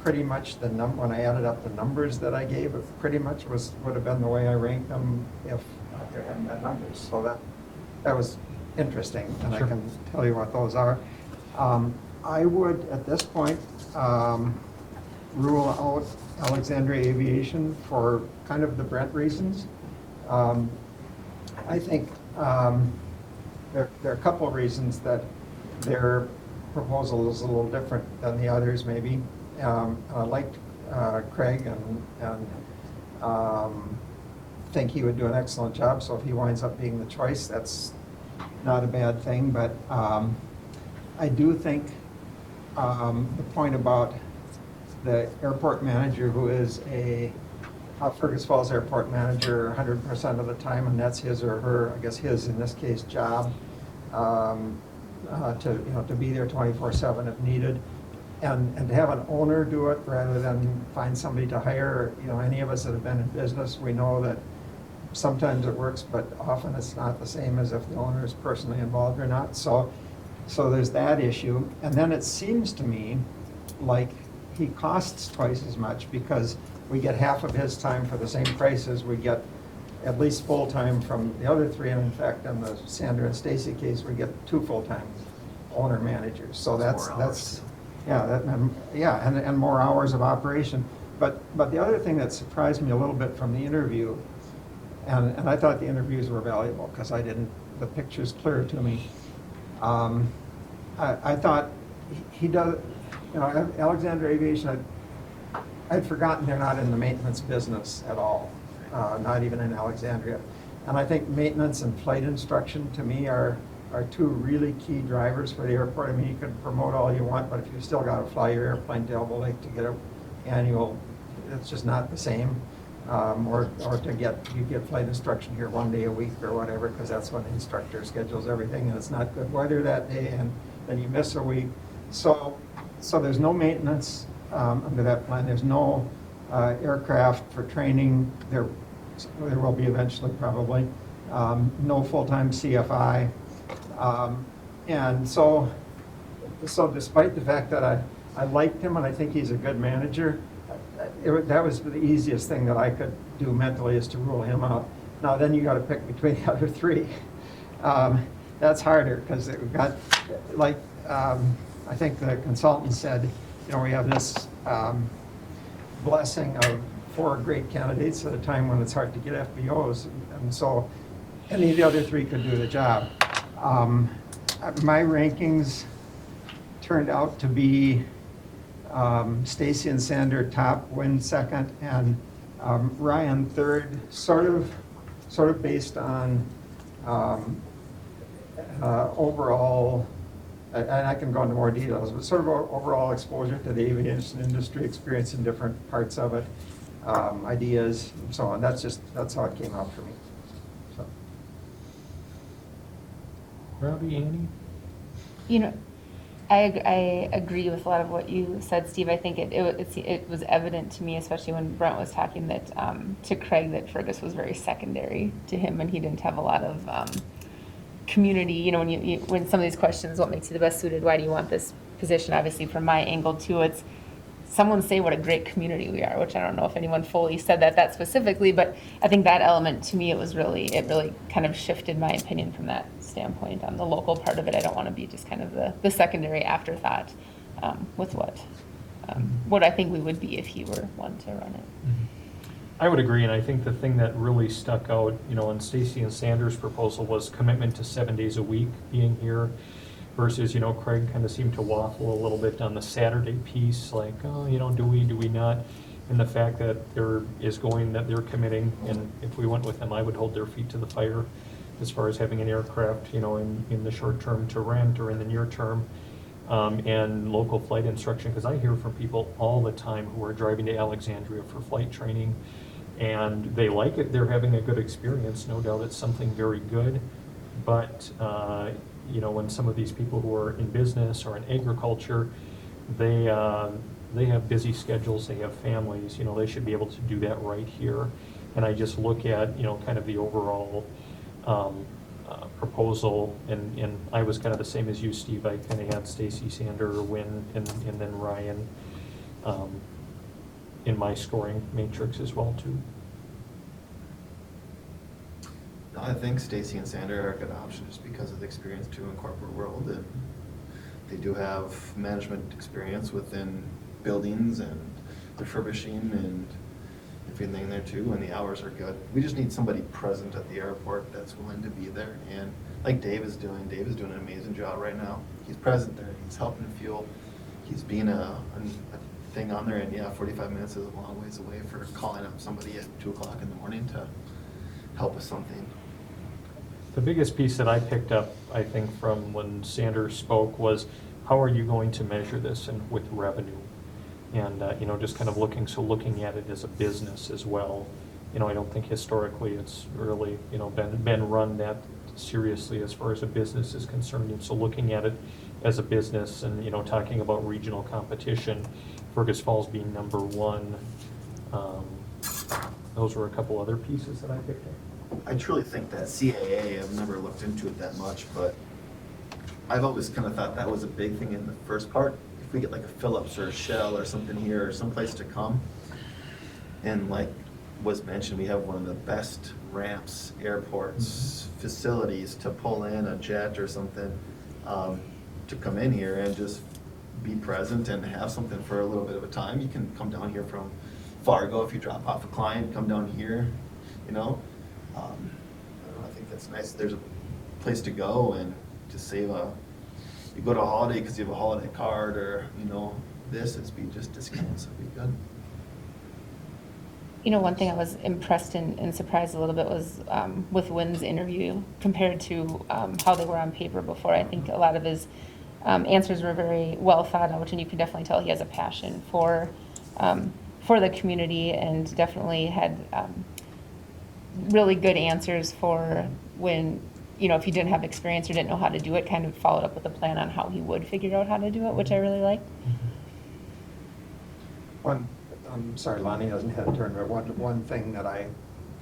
pretty much when I added up the numbers that I gave, it pretty much would have been the way I ranked them if there hadn't been numbers. So that was interesting, and Sure. I can tell you what those are. I would, at this point, rule out Alexandria Aviation for kind of the Brent reasons. I think there are a couple of reasons that their proposal is a little different than the others, maybe. I liked Craig and think he would do an excellent job, so if he winds up being the choice, that's not a bad thing, but I do think the point about the airport manager, who is a Fergus Falls airport manager 100% of the time, and that's his or her, I guess his in this case, job, to be there 24/7 if needed, and to have an owner do it rather than find somebody to hire. Any of us that have been in business, we know that sometimes it works, but often it's not the same as if the owner is personally involved or not. So there's that issue. And then it seems to me like he costs twice as much because we get half of his time for the same price as we get at least full-time from the other three. And in fact, in the Sandra and Stacy case, we get 2 full-time owner managers. So that's and more hours of operation. But the other thing that surprised me a little bit from the interview, and I thought the interviews were valuable because the picture's clear to me. I thought he does, Alexandria Aviation, I'd forgotten they're not in the maintenance business at all, not even in Alexandria. And I think maintenance and flight instruction to me are 2 really key drivers for the airport. I mean, you can promote all you want, but if you still got to fly your airplane to Elbow Lake to get an annual, it's just not the same. Or you get flight instruction here 1 day a week or whatever, because that's when the instructor schedules everything, and it's not good weather that day, and then you miss a week. So there's no maintenance under that plan. There's no aircraft for training. There will be eventually, probably. No full-time CFI. And so despite the fact that I liked him and I think he's a good manager, that was the easiest thing that I could do mentally, is to rule him out. Now then you got to pick between the other 3. That's harder because we've got, I think the consultant said, we have this blessing of 4 great candidates at a time when it's hard to get FBOs, and so any of the other 3 could do the job. My rankings turned out to be Stacy and Sander top, Wynn second, and Ryan third, sort of based on overall, and I can go into more details, but sort of overall exposure to the aviation industry, experience in different parts of it, ideas, and so on. That's how it came out for me. So. Robbie, Annie? I agree with a lot of what you said, Steve. I think it was evident to me, especially when Brent was talking to Craig, that Fergus was very secondary to him, and he didn't have a lot of community. When some of these questions, what makes you the best suited? Why do you want this position? Obviously, from my angle too, it's someone say what a great community we are, which I don't know if anyone fully said that specifically, but I think that element to me, it really kind of shifted my opinion from that standpoint on the local part of it. I don't want to be just kind of the secondary afterthought with what I think we would be if he were one to run it. I would agree, and I think the thing that really stuck out, in Stacy and Sanders' proposal was commitment to 7 days a week being here, versus, Craig kind of seemed to waffle a little bit on the Saturday piece, like, do we not? And the fact that they're committing, and if we went with them, I would hold their feet to the fire as far as having an aircraft, in the short term to rent or in the near term. and local flight instruction, because I hear from people all the time who are driving to Alexandria for flight training, and they like it, they're having a good experience, no doubt it's something very good, but, you know, when some of these people who are in business or in agriculture, they have busy schedules, they have families, you know, they should be able to do that right here. And I just look at, you know, kind of the overall proposal, and I was kind of the same as you, Steve. I kind of had Stacy, Sander, Wynn, and then Ryan in my scoring matrix as well, too. I think Stacy and Sander are a good option just because of the experience too in corporate world, and they do have management experience within buildings and refurbishing and everything there too, and the hours are good. We just need somebody present at the airport that's willing to be there, and like Dave is doing an amazing job right now. He's present there, he's helping fuel, he's being a thing on there, and yeah, 45 minutes is a long ways away for calling up somebody at 2 o'clock in the morning to help with something. The biggest piece that I picked up, I think, from when Sanders spoke was, how are you going to measure this and with revenue? And, you know, just kind of looking at it as a business as well. You know, I don't think historically it's really, you know, been run that seriously as far as a business is concerned. And so looking at it as a business and, you know, talking about regional competition, Fergus Falls being #1, those were a couple other pieces that I picked up. I truly think that CAA, I've never looked into it that much, but I've always kind of thought that was a big thing in the first part. If we get like a Phillips or a Shell or something here or someplace to come, and like was mentioned, we have one of the best ramps, airports, facilities to pull in a jet or something, to come in here and just be present and have something for a little bit of a time. You can come down here from Fargo if you drop off a client, come down here, you know. I don't know, I think that's nice. There's a place to go and to save you go to a holiday because you have a holiday card, or, you know, it's be just discounts, it'd be good. You know, one thing I was impressed and surprised a little bit was with Wynn's interview compared to how they were on paper before. I think a lot of his answers were very well thought out, and you can definitely tell he has a passion for the community, and definitely had really good answers for when, you know, if he didn't have experience or didn't know how to do it, kind of followed up with a plan on how he would figure out how to do it, which I really liked. I'm sorry, Lonnie hasn't had a turn, but one thing that I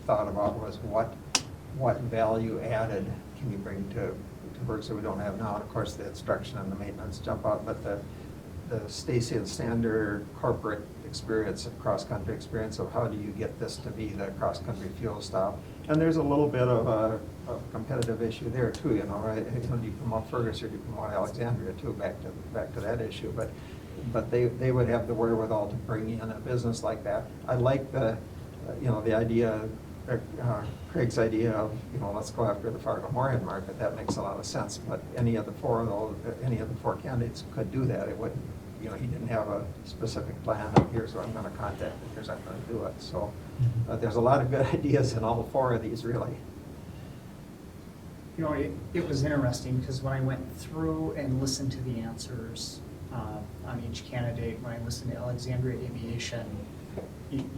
thought about was what value added can you bring to works that we don't have now? And of course, the instruction and the maintenance jump out, but the Stacy and Sander corporate experience and cross-country experience of how do you get this to be the cross-country fuel stop. And there's a little bit of a competitive issue there too, you know, right? When you come up Fergus or you come out Alexandria too, back to that issue. But they would have the wherewithal to bring in a business like that. I like the, you know, the idea, Craig's idea of, you know, let's go after the Fargo-Moorhead market. That makes a lot of sense. But any of the four candidates could do that. It wouldn't, you know, he didn't have a specific plan of here's what I'm going to contact and here's I'm going to do it. So there's a lot of good ideas in all 4 of these, really. You know, it was interesting because when I went through and listened to the answers on each candidate, when I listened to Alexandria Aviation,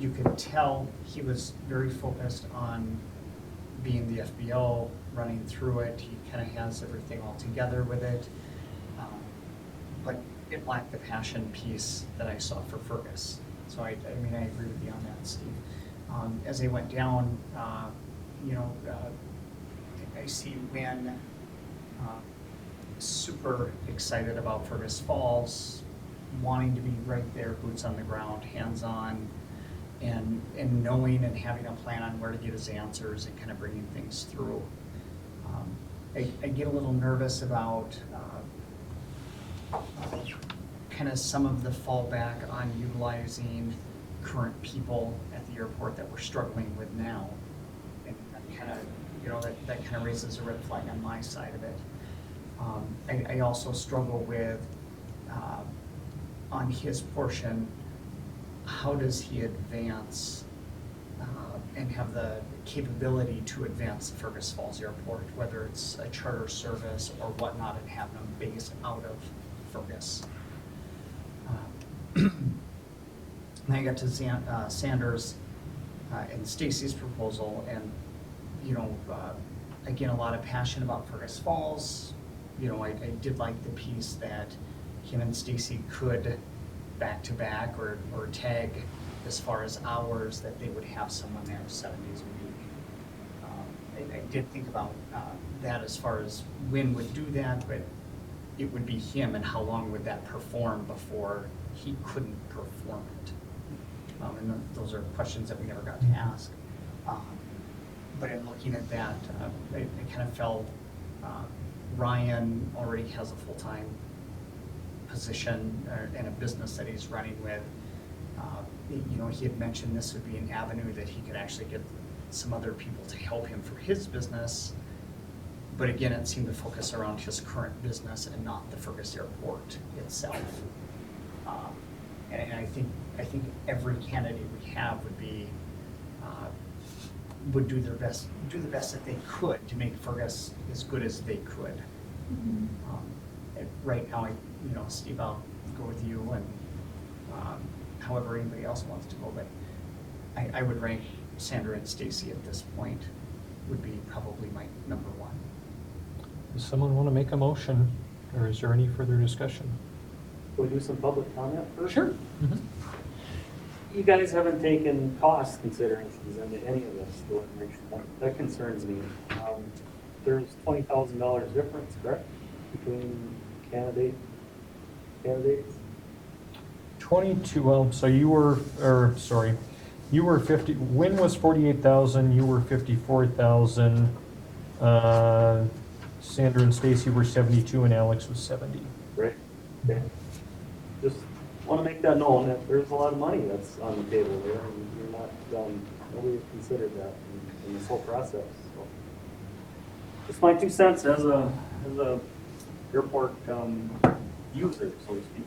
you could tell he was very focused on being the FBO, running through it. He kind of has everything all together with it. But it lacked the passion piece that I saw for Fergus. So I mean, I agree with you on that, Steve. As I went down, you know, I see Wynn super excited about Fergus Falls, wanting to be right there, boots on the ground, hands-on, and knowing and having a plan on where to get his answers and kind of bringing things through. I get a little nervous about kind of some of the fallback on utilizing current people at the airport that we're struggling with now. And that kind of, you know, that kind of raises a red flag on my side of it. I also struggle with, on his portion, how does he advance and have the capability to advance the Fergus Falls Airport, whether it's a charter service or whatnot, and have them base out of Fergus. And I got to Sanders and Stacy's proposal, and, you know, again, a lot of passion about Fergus Falls. You know, I did like the piece that him and Stacy could back-to-back or tag as far as hours, that they would have someone there 7 days a week. I did think about that as far as when would do that, but it would be him, and how long would that perform before he couldn't perform it? And those are questions that we never got to ask. But in looking at that, I kind of felt Ryan already has a full-time position and a business that he's running with. You know, he had mentioned this would be an avenue that he could actually get some other people to help him for his business. But again, it seemed to focus around his current business and not the Fergus Airport itself. And I think every candidate we have would do the best that they could to make Fergus as good as they could. And right now, Steve, I'll go with you, and however anybody else wants to go, but I would rank Sandra and Stacy at this point would be probably my number one. Does someone want to make a motion, or is there any further discussion? Can we do some public comment first? Sure. You guys haven't taken cost considerations into any of this, the information. That concerns me. There's $20,000 difference, correct, between candidates? 22, well, so you were 50, Wynn was 48,000, you were 54,000. Sandra and Stacy were 72 and Alex was 70. Right. Okay. Just want to make that known that there's a lot of money that's on the table there, and you're not, nobody considered that in this whole process. So, just my 2 cents as a airport user, so to speak.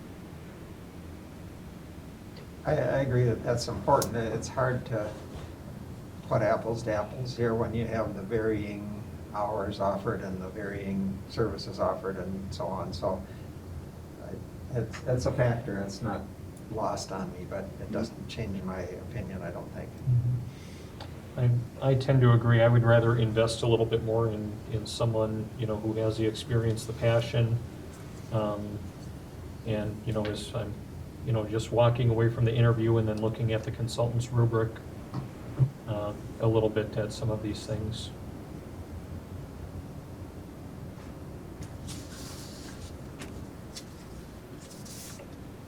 I agree that that's important. It's hard to put apples to apples here when you have the varying hours offered and the varying services offered and so on. So it's a factor. It's not lost on me, but it doesn't change my opinion, I don't think. I tend to agree. I would rather invest a little bit more in someone, who has the experience, the passion, and, as I'm, just walking away from the interview and then looking at the consultant's rubric a little bit at some of these things.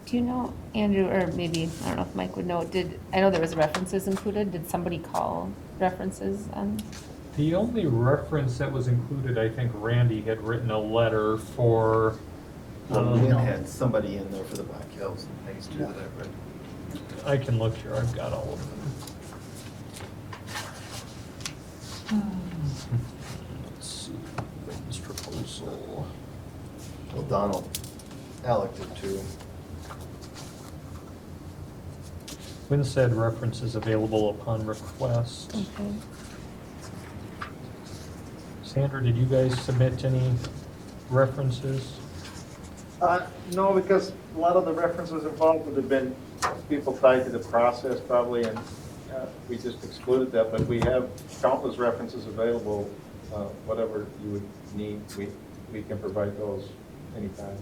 Do you know, Andrew, or maybe, I don't know if Mike would know, I know there was references included, did somebody call references on? The only reference that was included, I think Randy had written a letter for. Wynn had somebody in there for the Black Hills and things too that I read. I can look here, I've got all of them. Let's see, Wynn's proposal. Well, Donald, Alec did too. Wynn said references available upon request. Okay. Sandra, did you guys submit any references? No, because a lot of the references involved would have been people tied to the process probably, and we just excluded that, but we have countless references available. Whatever you would need, we can provide those anytime.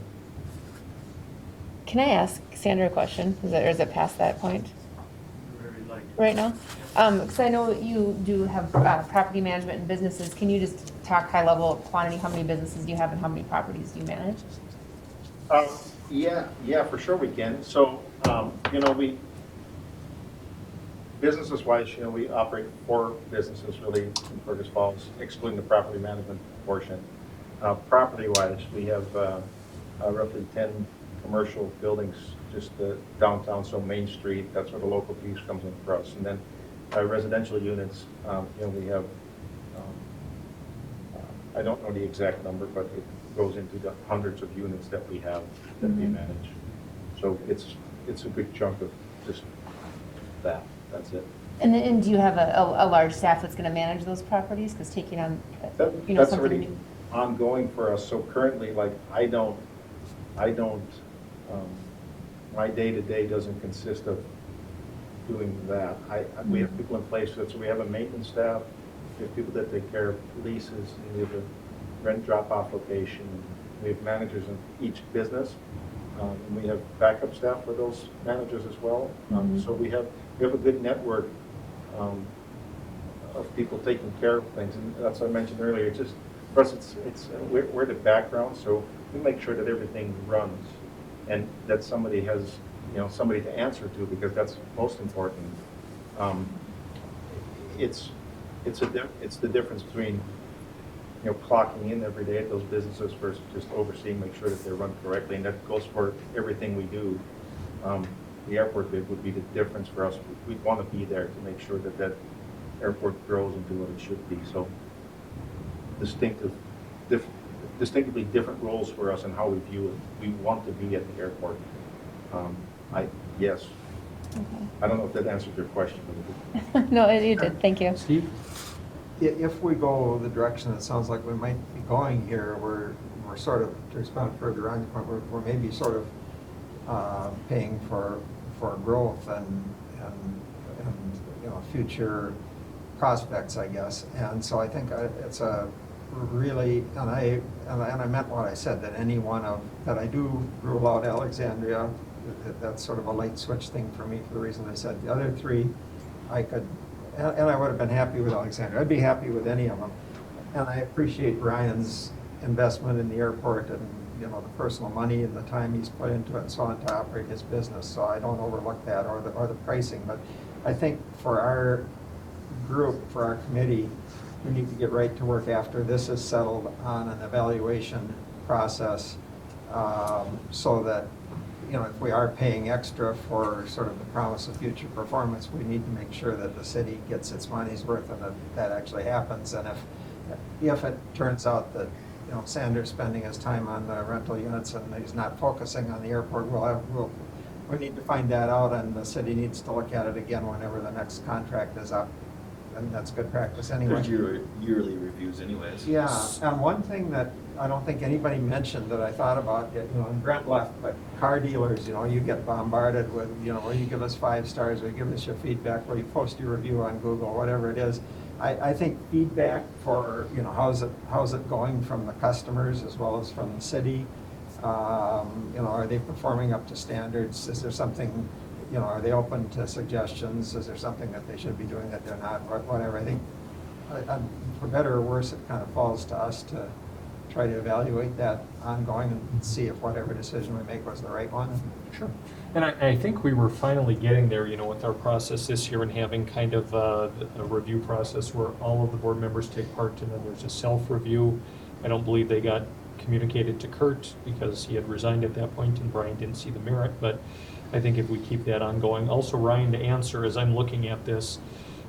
Can I ask Sandra a question? Or is it past that point? Right now? Because I know you do have property management and businesses. Can you just talk high level quantity, how many businesses do you have and how many properties do you manage? Yeah, for sure we can. So, businesses wise, we operate 4 businesses really in Fergus Falls, excluding the property management portion. Property wise, we have roughly 10 commercial buildings just downtown, so Main Street, that's where the local piece comes in for us. And then residential units, we have, I don't know the exact number, but it goes into the hundreds of units that we have that we manage. So it's a good chunk of just that's it. And do you have a large staff that's going to manage those properties? Because taking on, That's something already new. ongoing for us. So currently, like, I don't I don't, my day-to-day doesn't consist of doing that. We have people in place, so we have a maintenance staff, we have people that take care of leases, and we have a rent drop-off location. We have managers in each business, and we have backup staff for those managers as well. So we have a good network of people taking care of things, and that's what I mentioned earlier. It's just for us, we're the background, so we make sure that everything runs, and that somebody has, somebody to answer to, because that's most important. It's the difference between clocking in every day at those businesses versus just overseeing, make sure that they're run correctly, and that goes for everything we do. The airport bid would be the difference for us. We'd want to be there to make sure that that airport grows and do what it should be. So distinctively different roles for us and how we view it. We want to be at the airport. Yes. Okay. I don't know if that answered your question, but No, you did, thank you. Steve? If we go the direction it sounds like we might be going here, we're sort of, to respond further on your point, we're maybe sort of paying for growth and future prospects, I guess. And so I think it's a really, and I meant what I said, that any one of, that I do rule out Alexandria. That's sort of a light switch thing for me, for the reason I said. The other three, I could, and I would have been happy with Alexandria. I'd be happy with any of them. And I appreciate Ryan's investment in the airport and, the personal money and the time he's put into it and so on to operate his business. So I don't overlook that, or the pricing. But I think for our group, for our committee, we need to get right to work after this is settled on an evaluation process, so that, if we are paying extra for sort of the promise of future performance, we need to make sure that the city gets its money's worth and that actually happens. And if it turns out that, Sanders spending his time on the rental units and he's not focusing on the airport, we need to find that out, and the city needs to look at it again whenever the next contract is up. And that's good practice anyway. There's yearly reviews anyways. Yeah, and one thing that I don't think anybody mentioned that I thought about, and Brent left, but car dealers, you get bombarded with, will you give us 5 stars, will you give us your feedback, will you post your review on Google, whatever it is. I think feedback for, how's it going from the customers as well as from the city? Are they performing up to standards? Is there something, are they open to suggestions? Is there something that they should be doing that they're not, whatever? I think, for better or worse, it kind of falls to us to try to evaluate that ongoing and see if whatever decision we make was the right one. Sure. And I think we were finally getting there, with our process this year and having kind of a review process where all of the board members take part, and then there's a self-review. I don't believe they got communicated to Kurt because he had resigned at that point and Brian didn't see the merit, but I think if we keep that ongoing. Also, Ryan, to answer, as I'm looking at this,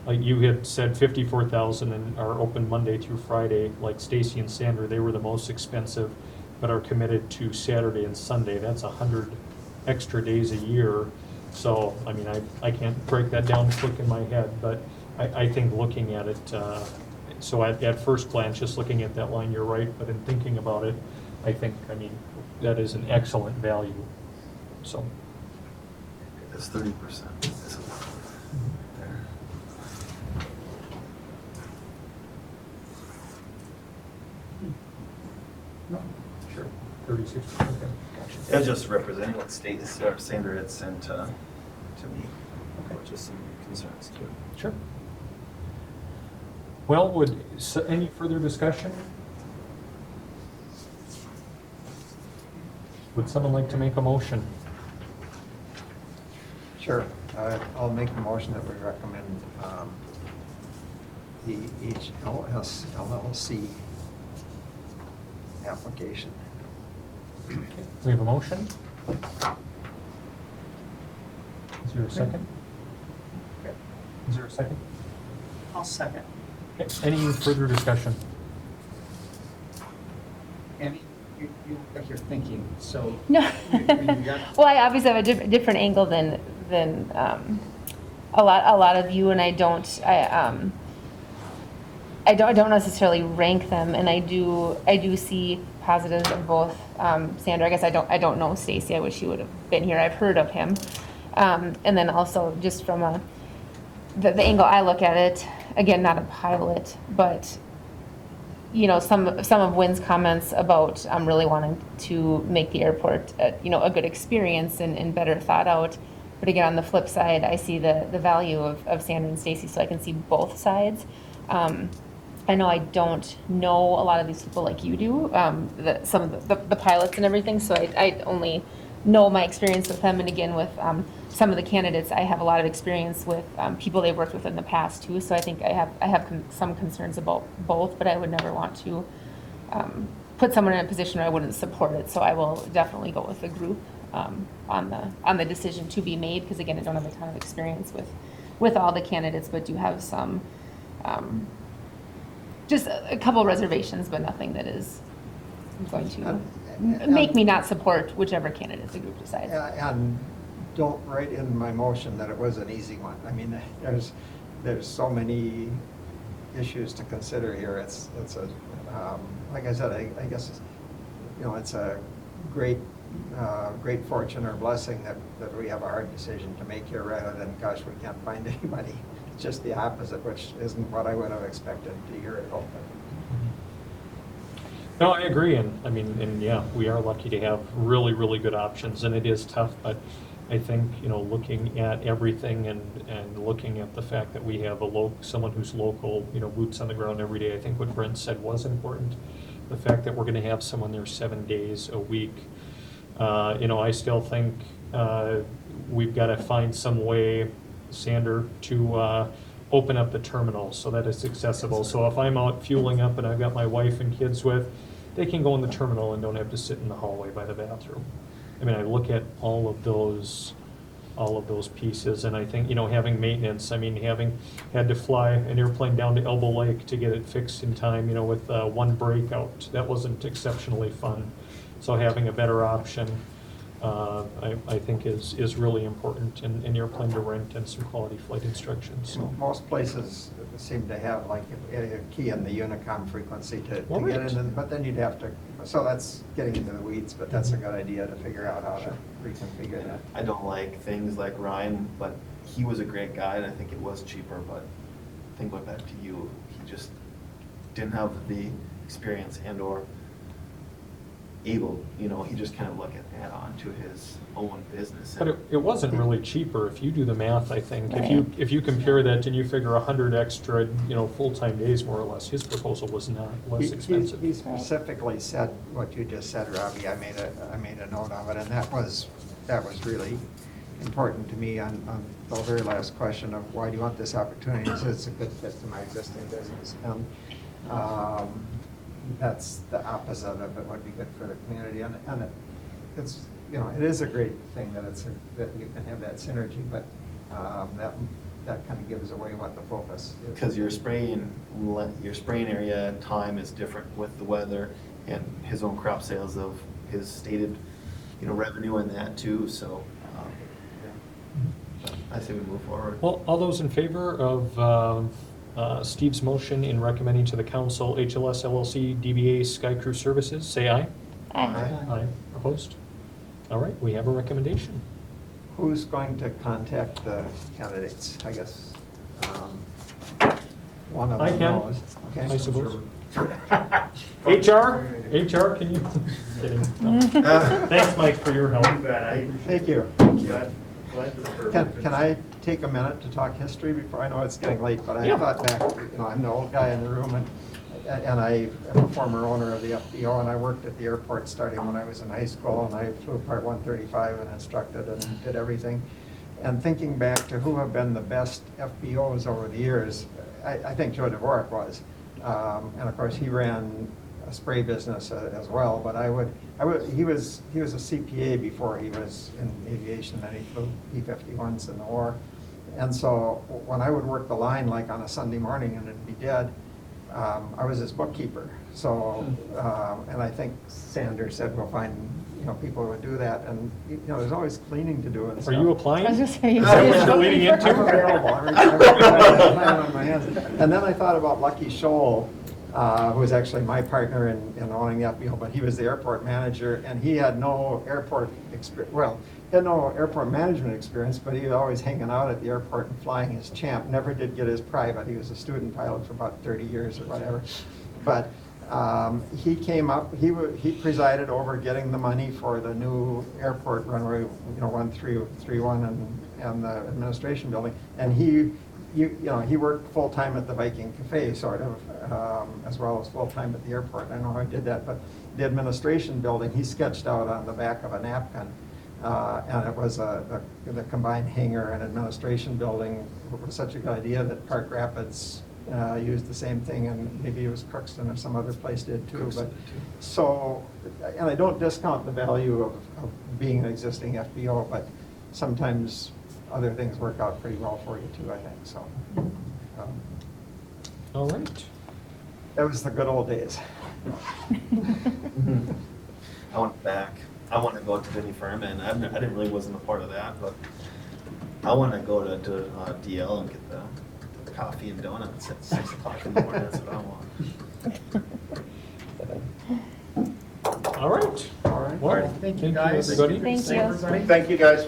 like you had said 54,000 and are open Monday through Friday, like Stacy and Sandra, they were the most expensive, but are committed to Saturday and Sunday. That's 100 extra days a year. So, I can't break that down quick in my head, but I think looking at it, so at first glance, just looking at that line, you're right, but in thinking about it, I think, that is an excellent value, so. That's 30%. No, sure, 36, okay. It was just representing what Sandra had sent to me, just some concerns too. Sure. Well, any further discussion? Would someone like to make a motion? Sure. I'll make a motion that we recommend the LLC application. We have a motion? Is there a second? Is there a second? I'll second. Okay, any further discussion? Andy, you look like you're thinking, so. No. you got- Well, I obviously have a different angle than a lot of you, and I don't necessarily rank them, and I do see positives of both. Sandra, I guess I don't know Stacy. I wish he would have been here. I've heard of him, and then also just from the angle I look at it, again, not a pilot, but you know, some of Wynn's comments about really wanting to make the airport a good experience and better thought out. But again, on the flip side, I see the value of Sandra and Stacy, so I can see both sides. I know I don't know a lot of these people like you do, some of the pilots and everything, so I only know my experience with them. And again, with some of the candidates, I have a lot of experience with people they've worked with in the past too, so I think I have some concerns about both, but I would never want to put someone in a position where I wouldn't support it, so I will definitely go with the group on the decision to be made, because again, I don't have a ton of experience with all the candidates, but do have some just a couple reservations, but nothing that is going to make me not support whichever candidate the group decides. And don't write in my motion that it was an easy one. I mean, there's so many issues to consider here. It's a like I said, I guess it's a great fortune or blessing that we have a hard decision to make here, rather than, gosh, we can't find anybody. It's just the opposite, which isn't what I would have expected a year ago. No, I agree, and yeah, we are lucky to have really, really good options, and it is tough, but I think, looking at everything and looking at the fact that we have someone who's local, boots on the ground every day, I think what Brent said was important. The fact that we're gonna have someone there 7 days a week, I still think we've gotta find some way, Sander, to open up the terminal so that it's accessible. So if I'm out fueling up and I've got my wife and kids with, they can go in the terminal and don't have to sit in the hallway by the bathroom. I mean, I look at all of those pieces, and I think, having maintenance, having had to fly an airplane down to Elbow Lake to get it fixed in time, with one breakout, that wasn't exceptionally fun. So having a better option, I think is really important, and an airplane to rent and some quality flight instructions. So. Most places seem to have like a key in the Unicom frequency to Right. get in, but then you'd have to, so that's getting into the weeds, but that's a good idea to figure out how to reconfigure that. I don't like things like Ryan, but he was a great guy, and I think it was cheaper, but I think going back to you, he just didn't have the experience and/or able, he just kind of looked at add on to his own business. But it wasn't really cheaper if you do the math, I think. Right. If you compare that and you figure 100 extra, full-time days more or less, his proposal was not less expensive. He specifically said what you just said, Robbie. I made a note of it, and that was really important to me on the very last question of why do you want this opportunity? He said it's a good fit to my existing business. That's the opposite of it would be good for the community, and it's it is a great thing that that you can have that synergy, but that kind of gives away what the focus is. Because your spraying area time is different with the weather and his own crop sales of his stated revenue in that too. So I say we move forward. Well, all those in favor of Steve's motion in recommending to the council HLS LLC DBA Sky Crew Services, say aye. Aye. Aye. Opposed? All right, we have a recommendation. Who's going to contact the candidates? I guess one of I them can. knows. Okay. I suppose. HR, can you? Kidding. No. Thanks, Mike, for your help. Thank you. Can I take a minute to talk history before, I know it's getting late, but I Yeah. thought back, I'm the old guy in the room, and I am a former owner of the FBO, and I worked at the airport starting when I was in high school, and I flew Part 135 and instructed and did everything. And thinking back to who have been the best FBOs over the years, I think Joe Dvorak was. And of course, he ran a spray business as well, but he was a CPA before he was in aviation, and he flew P-51s in the war. And so when I would work the line like on a Sunday morning and it'd be dead, I was his bookkeeper. So, and I think Sanders said we'll find, people would do that, and, there's always cleaning to do and Are stuff. you I applying? was just saying. Is that what you're leading I'm into? available. I'm on my hands. And then I thought about Lucky Scholl, who was actually my partner in owning the FBO, but he was the airport manager, and he had no airport experience. He had no airport management experience, but he was always hanging out at the airport and flying his Champ. Never did get his private. He was a student pilot for about 30 years or whatever. But he came up, he presided over getting the money for the new airport runway, 1331 and the administration building. And he worked full-time at the Viking Cafe, sort of, as well as full-time at the airport. I don't know how he did that, but the administration building, he sketched out on the back of a napkin. And it was the combined hangar and administration building. It was such a good idea that Park Rapids used the same thing, and maybe it was Crookston or some other place did too. But so, and I don't discount the value of being an existing FBO, but sometimes other things work out pretty well for you too, I think, so. All right. That was the good old days. I went back. I want to go to Vinnie Furman. I didn't really wasn't a part of that, but I want to go to DL and get the coffee and donuts at 6 o'clock in the morning. That's what I want. All right. All right. Well, Thank you, guys. everybody. Thank you. Everybody. Thank you, guys.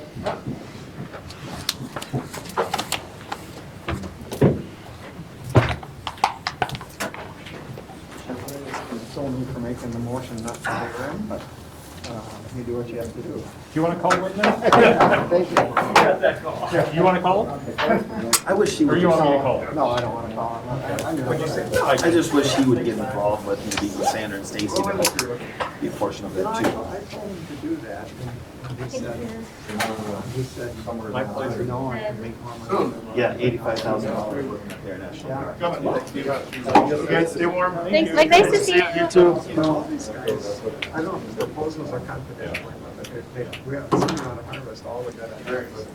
Console me for making the motion not to go in, but you do what you have to do. Do you want to call it now? Thank you. You want to call it? I wish he Or would. you want me to call it? No, I don't want to call him. What'd you say? I just wish he would get involved with maybe with Sandra and Stacy to be a portion of it I too. told him to do that, and he said, My pleasure. no, I can make more money. Yeah, $85,000 working at the Air National Guard. You guys stay warm. Thanks, Mike. Nice to see you. You too. All these guys, I don't know, the proposals are confidential, but we have seen on harvest all the good ideas.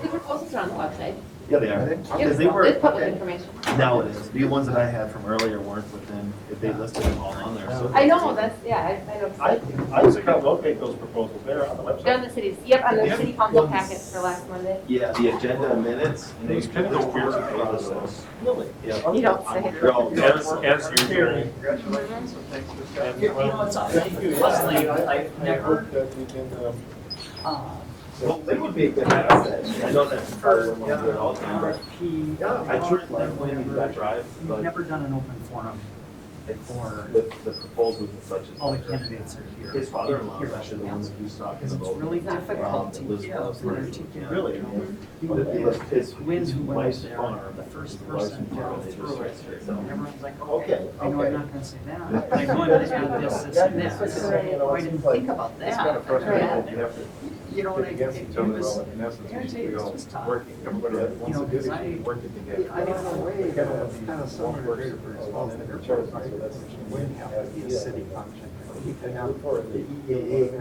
The proposals are on the website. Yeah, they are. Because they were, It's public information. now it is. The ones that I had from earlier weren't, but then if they listed them all on there. So I know, that's, yeah, I know. I was gonna locate those proposals there on the website. They're on the city's, yep, on the city council packet for last Monday. Yeah, the agenda and minutes. And These kind of weird process. Really? Yeah. You don't say. They're all- As usual. Congratulations, and thanks for And, coming. well, Leslie, I've never, Well, they would be a good asset. I know that for, yeah, all the time. RFP. I sure like when that drive, We've but never done an open forum it's for with the proposals and such. as all the such. candidates are here. His father-in-law is actually the one that he's talking Because it's about. really difficult to Liz give Wells, for articulate. Really? People His wins who wins wife's there, farm. the first His wife's person to farm, go they just through it. registered, so. And everyone's like, Okay, okay, I know okay. I'm not gonna say that, but I know I'm gonna add this, this, and this. I didn't think about that. It's kind of frustrating. You have to You know, get against each other, it was, well, in essence, I you tell you, should this go was tough. working, everybody that You wants know, to do 'cause it, keep working together. I didn't know Way, it's kind of similar to Greater Falls, Falls, the airport, right? It wouldn't have to be a city function. You could have the EAA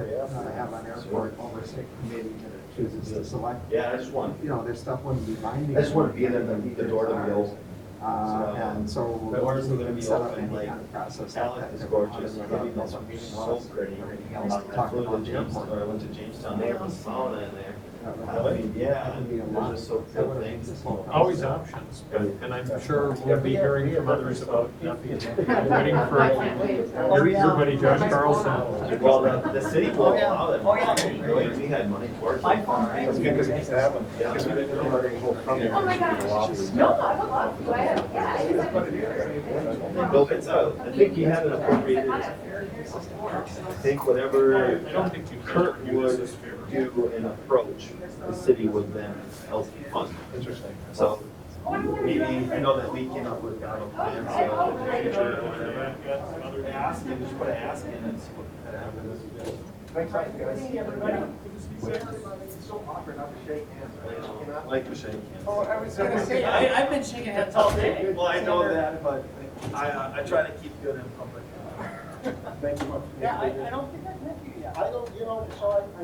have an airport oversight committee that chooses to select. Yeah, I just want, Their stuff wouldn't be binding. I just want to be there, the door to be open. And so. The doors are we gonna can be set up open, any like, kind of process. Alec like is that. gorgeous. How Maybe the that's meeting so was, pretty. everything else, I talk flew about to the Jamestown, airport. or I went to Jamestown, they have a sauna in there. That I mean, yeah, would be a and lot. there's just so That good would- things. this whole Always process. options, and I'm sure we'll be hearing from others about waiting for your buddy Josh Carlson. Well, the city will allow them. We had money towards it. That's good, because we used to have them, because we didn't know where to go from there. Oh my gosh, no, I would love to, I have, yeah. I just have- No, it's I think he had it appropriated. I think whatever I don't think you Kurt can do this would as fair. do an approach, the city would then help fund. Interesting. So maybe, I know that we came up with kind of a plan, so in the future, whatever, ask and just put an ask in and see what kind of happens. Thanks, guys. It's so awkward not to shake hands, right? Like to shake hands. Oh, I was gonna say. I've been shaking hands all day. Well, I know that, but I try to keep good in public. Thank you much. Yeah, I don't think I've met you yet. I don't, so I